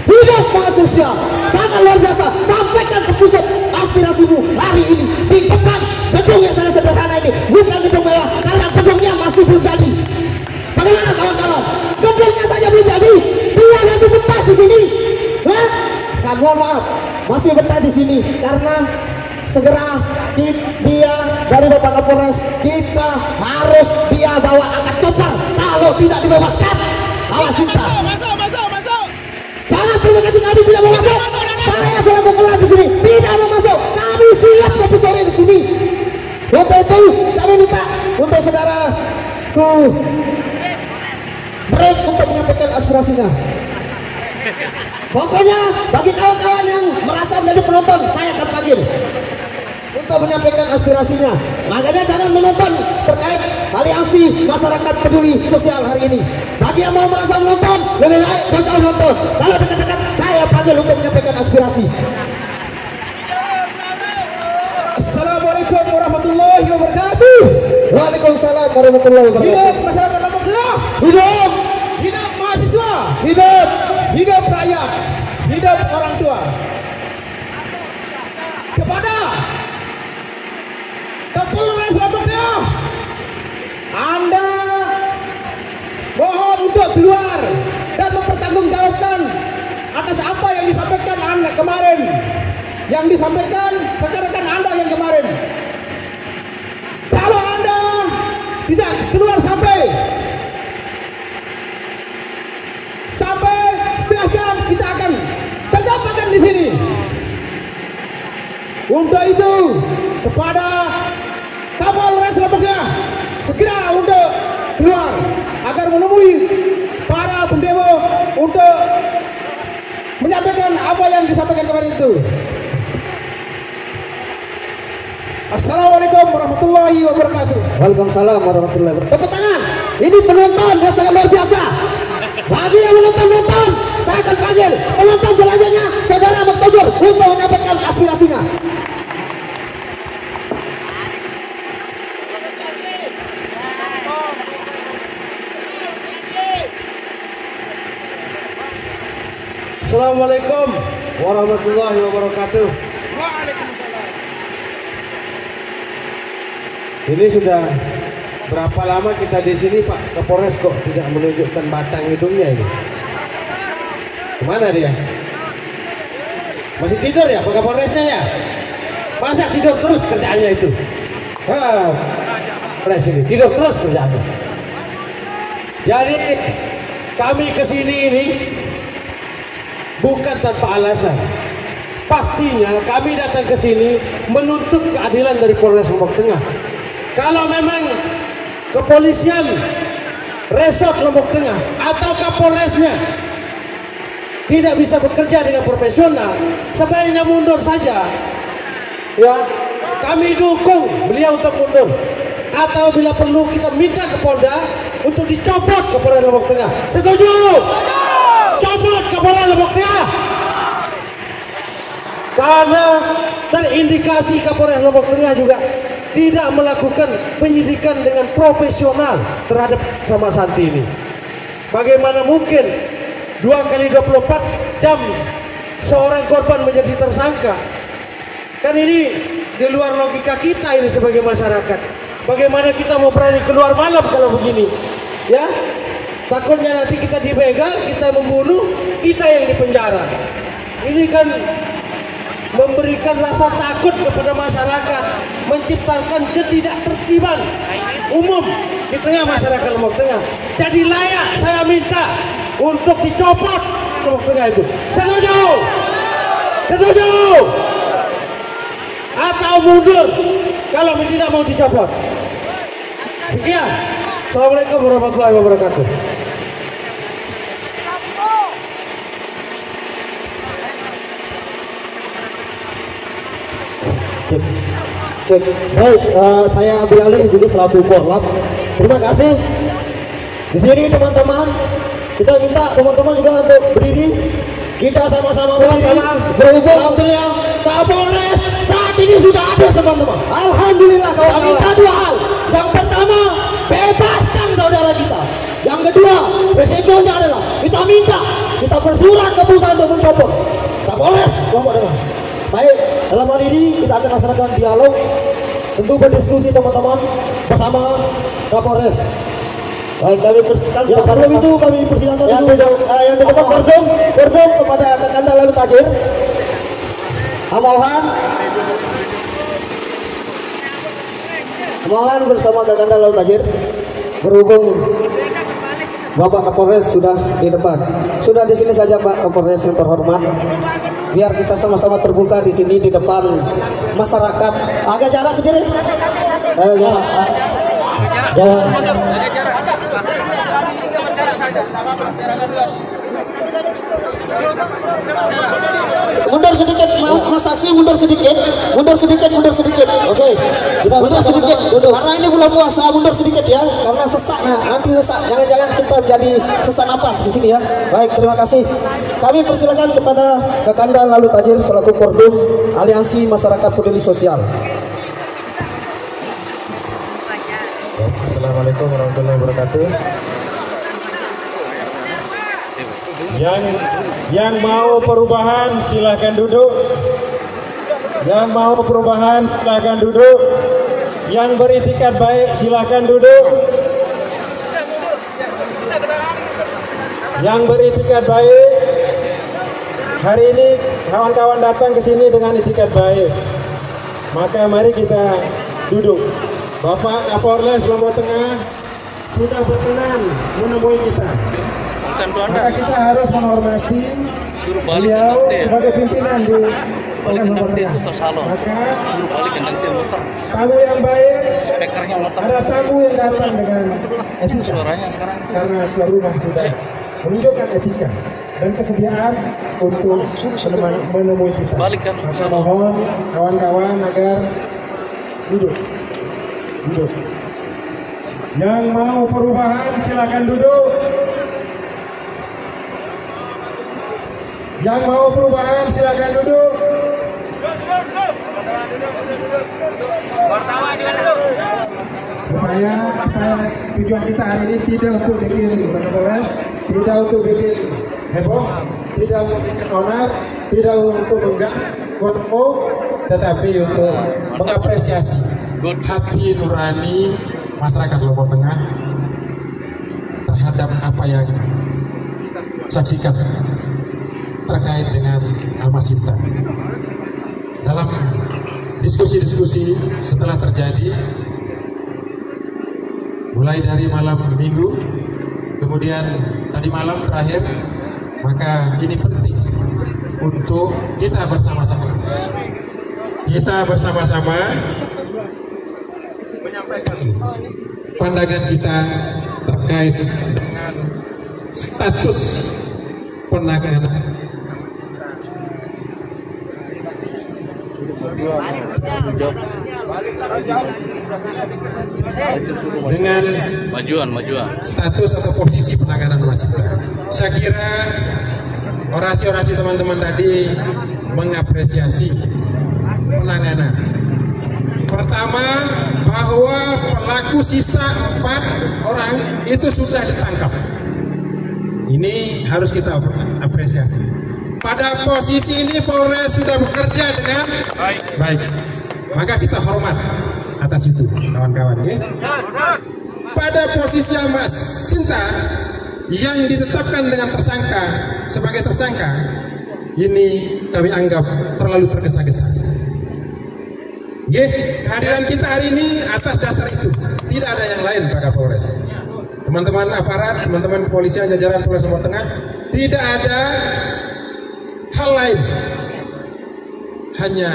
Hidup mahasiswa! Sangat luar biasa. Sampaikan ke pusat aspirasimu hari ini di depan gedung yang sangat sederhana ini, bukan gedung mewah karena gedungnya masih belum jadi. Bagaimana kawan-kawan? Gedungnya saja belum jadi, dia masih betah di sini. Kan mohon maaf, masih betah di sini karena segera dia dari Bapak Kapolres, kita harus dia bawa angkat koper. Kalau tidak dibebaskan, Amak Sinta. Masuk. Jangan terima kasih kami tidak mau masuk. Saya selaku keluar di sini tidak mau masuk. Kami siap sampai sore di sini. Untuk itu kami minta untuk saudara break untuk menyampaikan aspirasinya. Pokoknya bagi kawan-kawan yang merasa menjadi penonton, saya akan panggil untuk menyampaikan aspirasinya. Makanya jangan menonton terkait aliansi masyarakat peduli sosial hari ini. Bagi yang mau merasa menonton, lebih baik jauh-jauh nonton. Kalau dekat-dekat, saya panggil untuk menyampaikan aspirasi. Waalaikumsalam warahmatullahi wabarakatuh. Hidup masyarakat Lombok Tengah. Hidup. Hidup mahasiswa. Hidup. Hidup rakyat. Hidup orang tua. Kepada Kapolres Lombok Tengah, Anda mohon untuk keluar dan mempertanggungjawabkan atas apa yang disampaikan Anda kemarin, yang disampaikan rekan-rekan Anda yang kemarin. Kalau Anda tidak keluar sampai setengah jam, kita akan terdapatkan di sini. Untuk itu, kepada Kapolres Lombok Tengah, segera untuk keluar agar menemui para pendemo untuk menyampaikan apa yang disampaikan kemarin itu. Assalamualaikum warahmatullahi wabarakatuh. Waalaikumsalam warahmatullahi wabarakatuh. Tepuk tangan. Ini penonton yang sangat luar biasa. Bagi yang menonton, saya akan panggil penonton selanjutnya, saudara Muktajir, untuk menyampaikan aspirasinya. Assalamualaikum warahmatullahi wabarakatuh. Ini sudah berapa lama kita di sini, Pak Kapolres, kok tidak menunjukkan batang hidungnya ini? Kemana dia? Masih tidur ya Pak Kapolresnya ya? Masa tidur terus kerjaannya itu? Kapolres ini tidur terus kerjaannya. Jadi kami kesini ini bukan tanpa alasan. Pastinya kami datang ke sini menuntut keadilan dari Polres Lombok Tengah. Kalau memang kepolisian resort Lombok Tengah atau Kapolresnya tidak bisa bekerja dengan profesional, sebaiknya mundur saja. Ya, kami dukung beliau untuk mundur. Atau bila perlu kita minta ke Polda untuk dicopot Kapolres Lombok Tengah. Setuju? Copot Kapolres Lombok Tengah. Karena terindikasi Kapolres Lombok Tengah juga tidak melakukan penyidikan dengan profesional terhadap sama Santi ini. Bagaimana mungkin 2x24 jam seorang korban menjadi tersangka? Kan ini di luar logika kita ini sebagai masyarakat. Bagaimana kita mau berani keluar malam kalau begini? Ya, takutnya nanti kita dibegal, kita membunuh, kita yang dipenjara. Ini kan memberikan rasa takut kepada masyarakat, menciptakan ketidaktertiban umum di tengah masyarakat Lombok Tengah. Jadi layak saya minta untuk dicopot Lombok Tengah itu. Setuju? Setuju? Atau mundur kalau tidak mau dicopot? Sekian. Assalamualaikum warahmatullahi wabarakatuh. Cek. Baik, saya ambil alih juga selaku korlap. Terima kasih. Di sini teman-teman, kita minta teman-teman juga untuk berdiri. Kita sama-sama berhubung. Alhamdulillah, Kapolres saat ini sudah ada teman-teman. Alhamdulillah kawan-kawan. Kita minta dua hal. Yang pertama, bebaskan saudara kita. Yang kedua, resikonya adalah kita minta, kita bersurat ke pusat untuk mencopot Kapolres Lombok Tengah. Baik, dalam hal ini kita akan laksanakan dialog, tentu berdiskusi teman-teman bersama Kapolres. Baik, kami ya, sebelum itu kami persilakan yang di depan kordon kepada Kakanda Lalu Tajir, Amalan bersama Kakanda Lalu Tajir. Berhubung Bapak Kapolres sudah di depan, sudah di sini saja Pak Kapolres yang terhormat. Biar kita sama-sama terbuka di sini di depan masyarakat. Agak jarak sendiri. Mundur sedikit, Mas Saksi, mundur sedikit. Oke, kita mundur sedikit. Karena ini bulan puasa, mundur sedikit ya. Karena sesak, nanti sesak. Jangan-jangan kita menjadi sesak napas di sini ya. Baik, terima kasih. Kami persilakan kepada Kakanda Lalu Tajir selaku Kordum Aliansi Masyarakat Peduli Sosial. Assalamualaikum warahmatullahi wabarakatuh. Yang mau perubahan silakan duduk. Yang mau perubahan silakan duduk. Yang beritikat baik silakan duduk. Yang beritikat baik. Hari ini kawan-kawan datang ke sini dengan itikat baik. Maka mari kita duduk. Bapak Kapolres Lombok Tengah sudah berkenan menemui kita. Maka kita harus menghormati beliau sebagai pimpinan di Polres Lombok Tengah. Maka tamu yang baik, ada tamu yang datang dengan etika. Karena tuan rumah sudah menunjukkan etika dan kesediaan untuk menemui kita. Maka mohon kawan-kawan agar duduk. Yang mau perubahan silakan duduk. Yang mau perubahan silakan duduk. Supaya tujuan kita hari ini tidak untuk bikin Kapolres, tidak untuk bikin heboh, tidak untuk bikin onar, tidak untuk mengganggu, tetapi untuk mengapresiasi hati nurani masyarakat Lombok Tengah terhadap apa yang saksikan terkait dengan Almasita. Dalam diskusi-diskusi setelah terjadi, mulai dari malam minggu, kemudian tadi malam terakhir, maka ini penting untuk kita bersama-sama menyampaikan pandangan kita terkait dengan status penanganan dengan majuan status atau posisi penanganan Almasita. Saya kira orasi-orasi teman-teman tadi mengapresiasi penanganan. Pertama, bahwa pelaku sisa 4 orang itu sudah ditangkap. Ini harus kita apresiasi. Pada posisi ini Polres sudah bekerja dengan baik. Maka kita hormat atas itu, kawan-kawan ya. Pada posisi Almasita yang ditetapkan dengan sebagai tersangka, ini kami anggap terlalu tergesa-gesa. Kehadiran kita hari ini atas dasar itu, tidak ada yang lain Pak Kapolres. Teman-teman aparat, teman-teman kepolisian jajaran Polres Lombok Tengah, tidak ada hal lain, hanya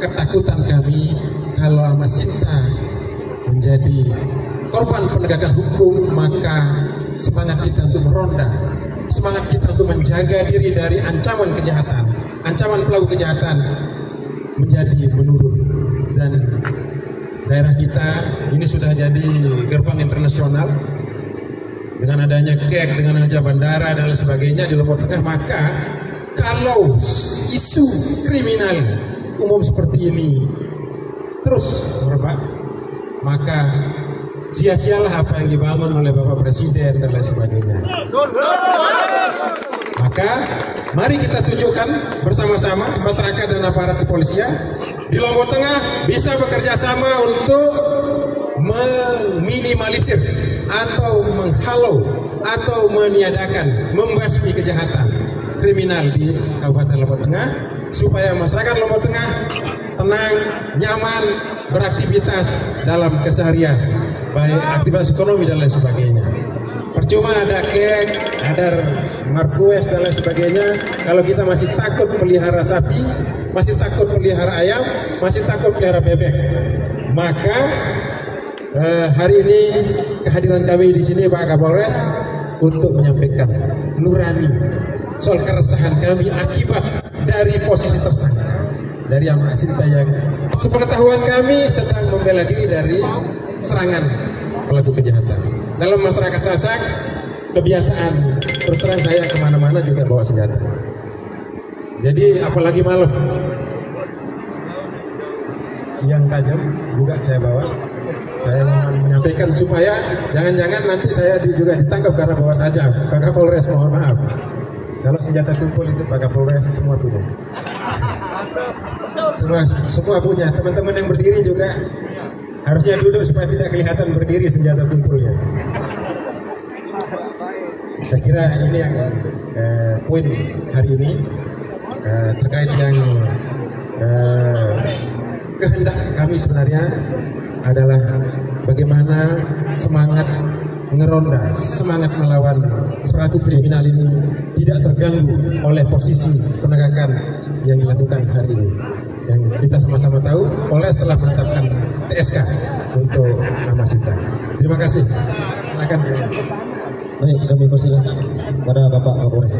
ketakutan kami kalau Almasita menjadi korban penegakan hukum, maka semangat kita untuk meronda, semangat kita untuk menjaga diri dari ancaman kejahatan, ancaman pelaku kejahatan menjadi menurun. Dan daerah kita ini sudah jadi gerbang internasional dengan adanya KEK, dengan adanya bandara dan lain sebagainya di Lombok Tengah. Maka kalau isu kriminal umum seperti ini terus merebak, maka sia-sialah apa yang dibangun oleh Bapak Presiden dan lain sebagainya. Maka mari kita tunjukkan bersama-sama, masyarakat dan aparat kepolisian di Lombok Tengah bisa bekerja sama untuk meminimalisir atau menghalau atau meniadakan, membasmi kejahatan kriminal di Kabupaten Lombok Tengah, supaya masyarakat Lombok Tengah tenang, nyaman beraktivitas dalam keseharian, baik aktivitas ekonomi dan lain sebagainya. Percuma ada KEK, ada Markues dan lain sebagainya, kalau kita masih takut pelihara sapi, masih takut pelihara ayam, masih takut pelihara bebek. Maka hari ini kehadiran kami di sini Pak Kapolres untuk menyampaikan nurani soal keresahan kami akibat dari posisi tersangka dari Almasita yang sepengetahuan kami sedang membela diri dari serangan pelaku kejahatan. Dalam masyarakat Sasak kebiasaan terus terang saya kemana-mana juga bawa senjata. Jadi apalagi malam yang tajam juga saya bawa. Saya mohon sampaikan supaya jangan-jangan nanti saya juga ditangkap karena bawa saja. Pak Kapolres mohon maaf. Kalau senjata tumpul itu Pak Kapolres semua punya. Semua punya. Teman-teman yang berdiri juga harusnya duduk supaya tidak kelihatan berdiri senjata tumpulnya. Saya kira ini yang poin hari ini terkait yang kehendak kami sebenarnya adalah bagaimana semangat ngeronda, semangat melawan pelaku kriminal ini tidak terganggu oleh posisi penegakan yang dilakukan hari ini. Yang kita sama-sama tahu, Polres telah menetapkan TSK untuk Mama Sinta. Terima kasih. Silakan. Baik, kami persilakan pada Bapak Kapolres.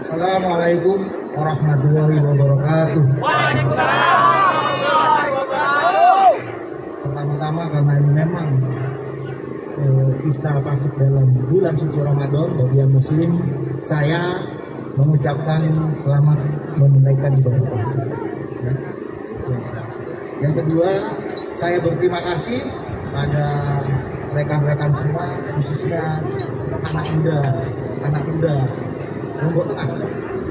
Assalamualaikum warahmatullahi wabarakatuh. Pertama-tama karena ini memang kita masuk dalam bulan suci Ramadan bagi yang muslim, saya mengucapkan selamat menunaikan ibadah puasa. Yang kedua, saya berterima kasih pada rekan-rekan semua, khususnya anak muda Lombok Tengah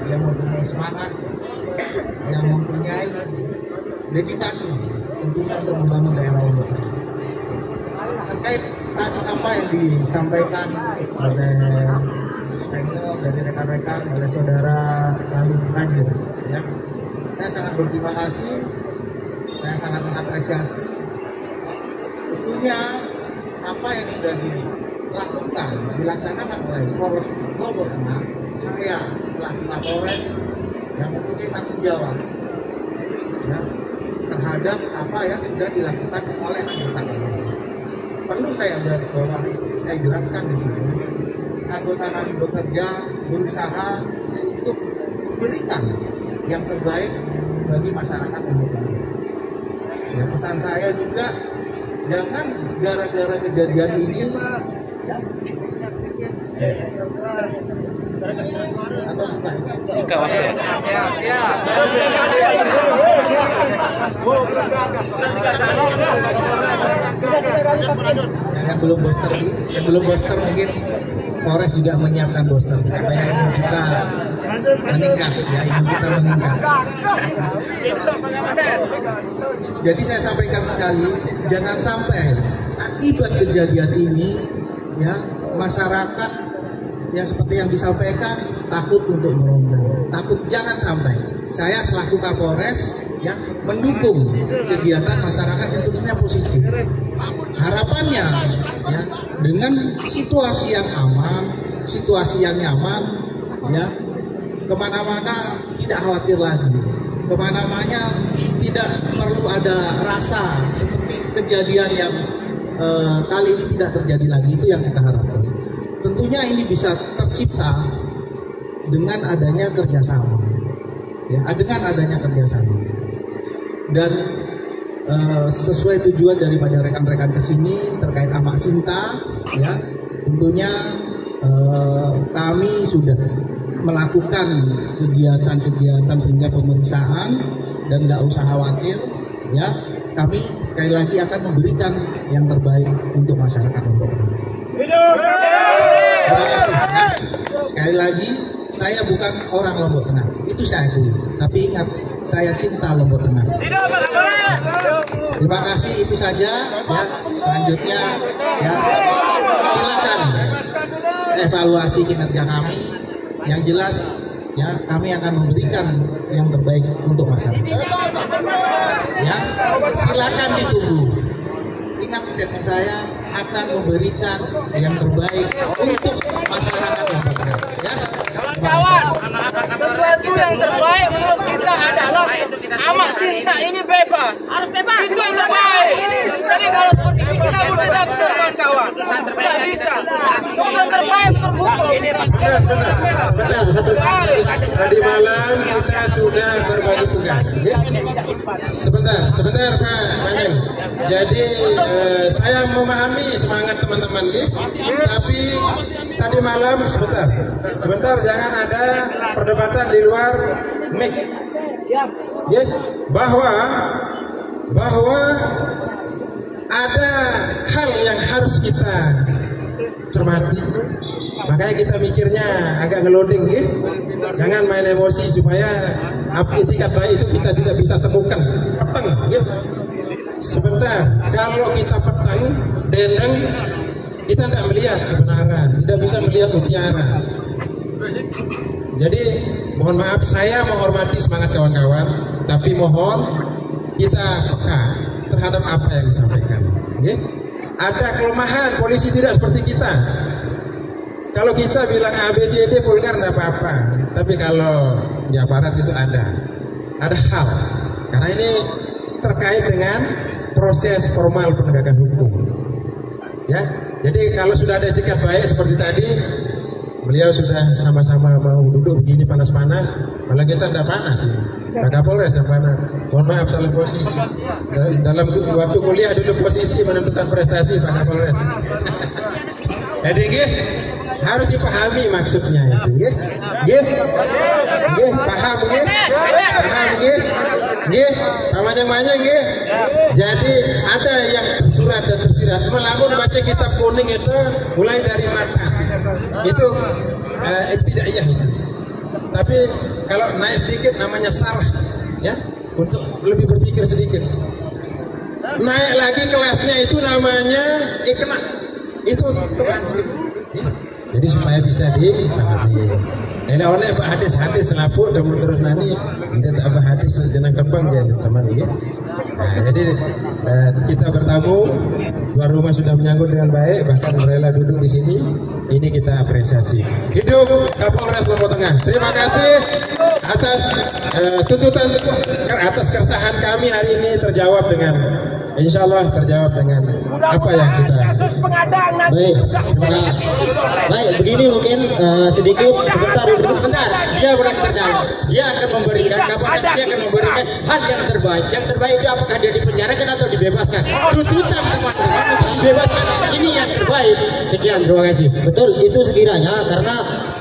yang mempunyai semangat, yang mempunyai dedikasi tentunya untuk membangun daerah Lombok Tengah. Terkait tadi apa yang disampaikan oleh senior dari rekan-rekan, oleh saudara Lalu Tajir, ya, saya sangat berterima kasih, saya sangat mengapresiasi. Tentunya apa yang sudah dilakukan, dilaksanakan oleh Polres Lombok Tengah, saya selaku Kapolres yang mempunyai tanggung jawab, ya, terhadap apa yang sudah dilakukan oleh anggota kami. Perlu saya garis bawahi, saya jelaskan di sini. Anggota kami bekerja, berusaha untuk memberikan yang terbaik bagi masyarakat Lombok Tengah. Ya, pesan saya juga, jangan gara-gara kejadian ini, ya, atau bukan? Yang belum booster mungkin Polres juga menyiapkan booster supaya imun kita meningkat, ya, imun kita meningkat. Jadi saya sampaikan sekali, jangan sampai akibat kejadian ini, ya, masyarakat yang seperti yang disampaikan takut untuk meronda, takut, jangan sampai. Saya selaku Kapolres, ya, mendukung kegiatan masyarakat yang tentunya positif. Harapannya, ya, dengan situasi yang aman, situasi yang nyaman, ya, kemana-mana tidak khawatir lagi, kemana-mana tidak perlu ada rasa seperti kejadian yang kali ini tidak terjadi lagi. Itu yang kita harapkan. Tentunya ini bisa tercipta dengan adanya kerjasama, ya, dengan adanya kerjasama, dan sesuai tujuan daripada rekan-rekan kesini terkait Amak Sinta, ya, tentunya kami sudah melakukan kegiatan-kegiatan punya pemeriksaan dan tidak usah khawatir, ya, kami sekali lagi akan memberikan yang terbaik untuk masyarakat Lombok Tengah. Terima kasih. Sekali lagi, saya bukan orang Lombok Tengah, itu saya akui. Tapi ingat, saya cinta Lombok Tengah. Terima kasih, itu saja. Ya, selanjutnya, ya, silakan evaluasi kinerja kami. Yang jelas, ya, kami akan memberikan yang terbaik untuk masyarakat. Ya, silakan ditunggu. Ingat statement saya, akan memberikan yang terbaik untuk masyarakat Lombok Tengah. Ya, kawan, sesuatu yang terbaik menurut kita adalah Amak Sinta ini bebas. Harus bebas. Itu yang terbaik. Jadi kalau seperti ini kita boleh daftar kawan. Tidak bisa. Itu yang terbaik menurut hukum. Tadi malam kita sudah berbagi tugas. Ya? Sebentar Pak Maneng. Jadi saya memahami semangat teman-teman, ya? Tapi tadi malam sebentar jangan ada perdebatan di luar mic, ya, bahwa bahwa ada hal yang harus kita cermati. Makanya kita mikirnya agak ngeloding, ya. Jangan main emosi supaya itikat baik itu kita tidak bisa temukan. Petang, ya. Sebentar, kalau kita petang, deneng, kita tidak melihat kebenaran, tidak bisa melihat mutiara. Jadi mohon maaf, saya menghormati semangat kawan-kawan, tapi mohon kita peka terhadap apa yang disampaikan. Ya. Ada kelemahan, polisi tidak seperti kita. Kalau kita bilang ABCD vulgar tidak apa-apa, tapi kalau di aparat itu ada hal, karena ini terkait dengan proses formal penegakan hukum. Ya, jadi kalau sudah ada etikat baik seperti tadi, beliau sudah sama-sama mau duduk begini panas-panas, malah kita tidak panas ini. Pak Kapolres yang panas. Mohon maaf salah posisi. Dalam waktu kuliah dulu posisi menentukan prestasi Pak Kapolres. Jadi harus dipahami maksudnya itu, paham, panjang-panjang, Jadi ada yang tersurat dan tersirat. Melamun baca kitab kuning itu mulai dari mata, itu ibtidaiyah itu. Tapi kalau naik sedikit namanya sarah, ya, untuk lebih berpikir sedikit. Naik lagi kelasnya itu namanya ikna, itu untuk jadi supaya bisa dipahami. Ini oleh hadis lapuk terus nani tidak tambah hadis jenang kembang jadi sama ini. Nah, jadi kita bertamu, tuan rumah sudah menyambut dengan baik, bahkan rela duduk di sini. Ini kita apresiasi. Hidup Kapolres Lombok Tengah. Terima kasih atas tuntutan, atas keresahan kami hari ini terjawab dengan, insya Allah terjawab dengan apa yang kita. Baik, baik. Begini mungkin sedikit sebentar. Dia bukan terdakwa. Dia akan memberikan, Kapolres dia akan memberikan hal yang terbaik. Yang terbaik itu apakah dia dipenjarakan atau dibebaskan? Tuntutan teman-teman untuk dibebaskan ini yang terbaik. Sekian, terima kasih. Betul, itu sekiranya karena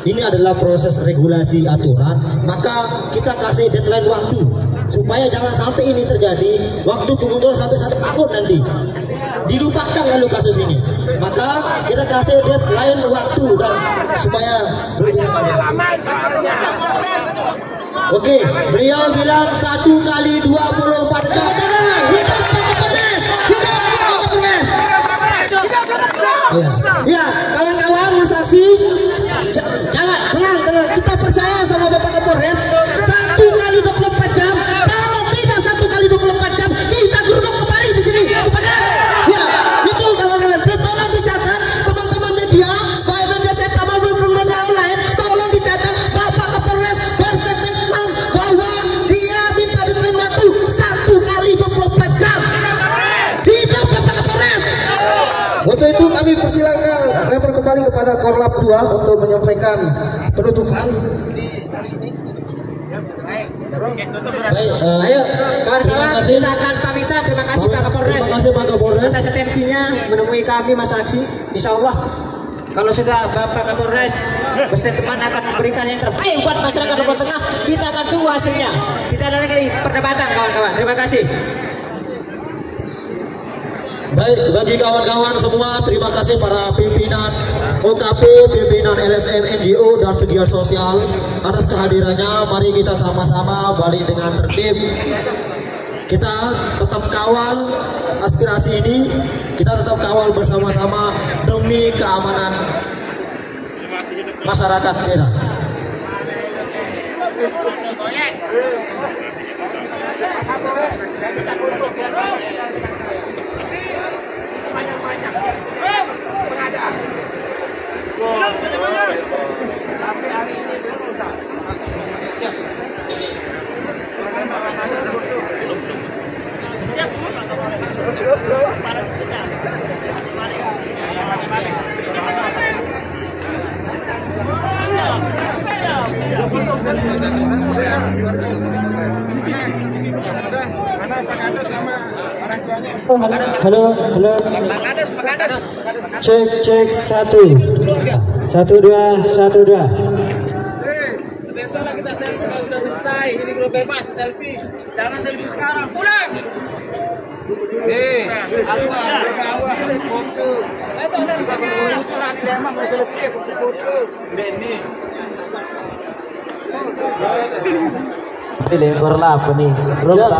ini adalah proses regulasi aturan, maka kita kasih deadline waktu supaya jangan sampai ini terjadi waktu pengunduran sampai 1 tahun nanti dilupakan lalu kasus ini. Maka kita kasih deadline waktu dan supaya oke, beliau bilang 1 kali 24 jam. Hidup Pak Kapolres, hidup Pak Kapolres. Ya, kawan-kawan saksi, jangan tenang, kita percaya sama Bapak Kapolres. 1 kali 24 jam, kalau tidak 1 kali 24 jam, kita geruduk kembali di sini. Sepakat? Ya, itu kawan-kawan. Tolong dicatat, teman-teman media, baik media cetak maupun media online, tolong dicatat Bapak Kapolres berstatement bahwa dia minta diterima waktu 1 kali 24 jam. Hidup Bapak Kapolres. Untuk itu kami persilakan lapor kembali kepada Korlap 2 untuk menyampaikan penutupan. Baik, ayo kawan-kawan, kita akan pamitan. Terima kasih Pak Kapolres. Terima kasih Pak Kapolres atas atensinya menemui kami Mas Aksi. Insya Allah kalau sudah Bapak Kapolres berstatement akan memberikan yang terbaik buat masyarakat Lombok Tengah, kita akan tunggu hasilnya. Kita ada lagi perdebatan kawan-kawan. Terima kasih. Baik, bagi kawan-kawan semua, terima kasih para pimpinan OKP, pimpinan LSM, NGO, dan pegiat sosial atas kehadirannya. Mari kita sama-sama balik dengan tertib. Kita tetap kawal aspirasi ini, kita tetap kawal bersama-sama demi keamanan masyarakat kita. Halo. Cek 1 2. Besok lah kita selfie kalau sudah selesai. Ini belum bebas selfie. Jangan selfie sekarang. Pulang. Aku ada foto. Usulan memang selesai foto. Ini. Pilih korla apa nih?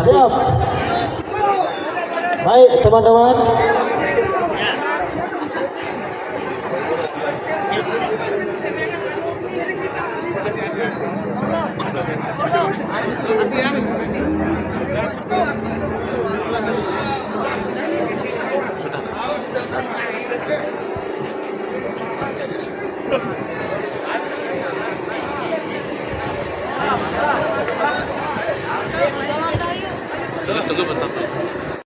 Siap. Baik teman-teman. Tunggu bentar.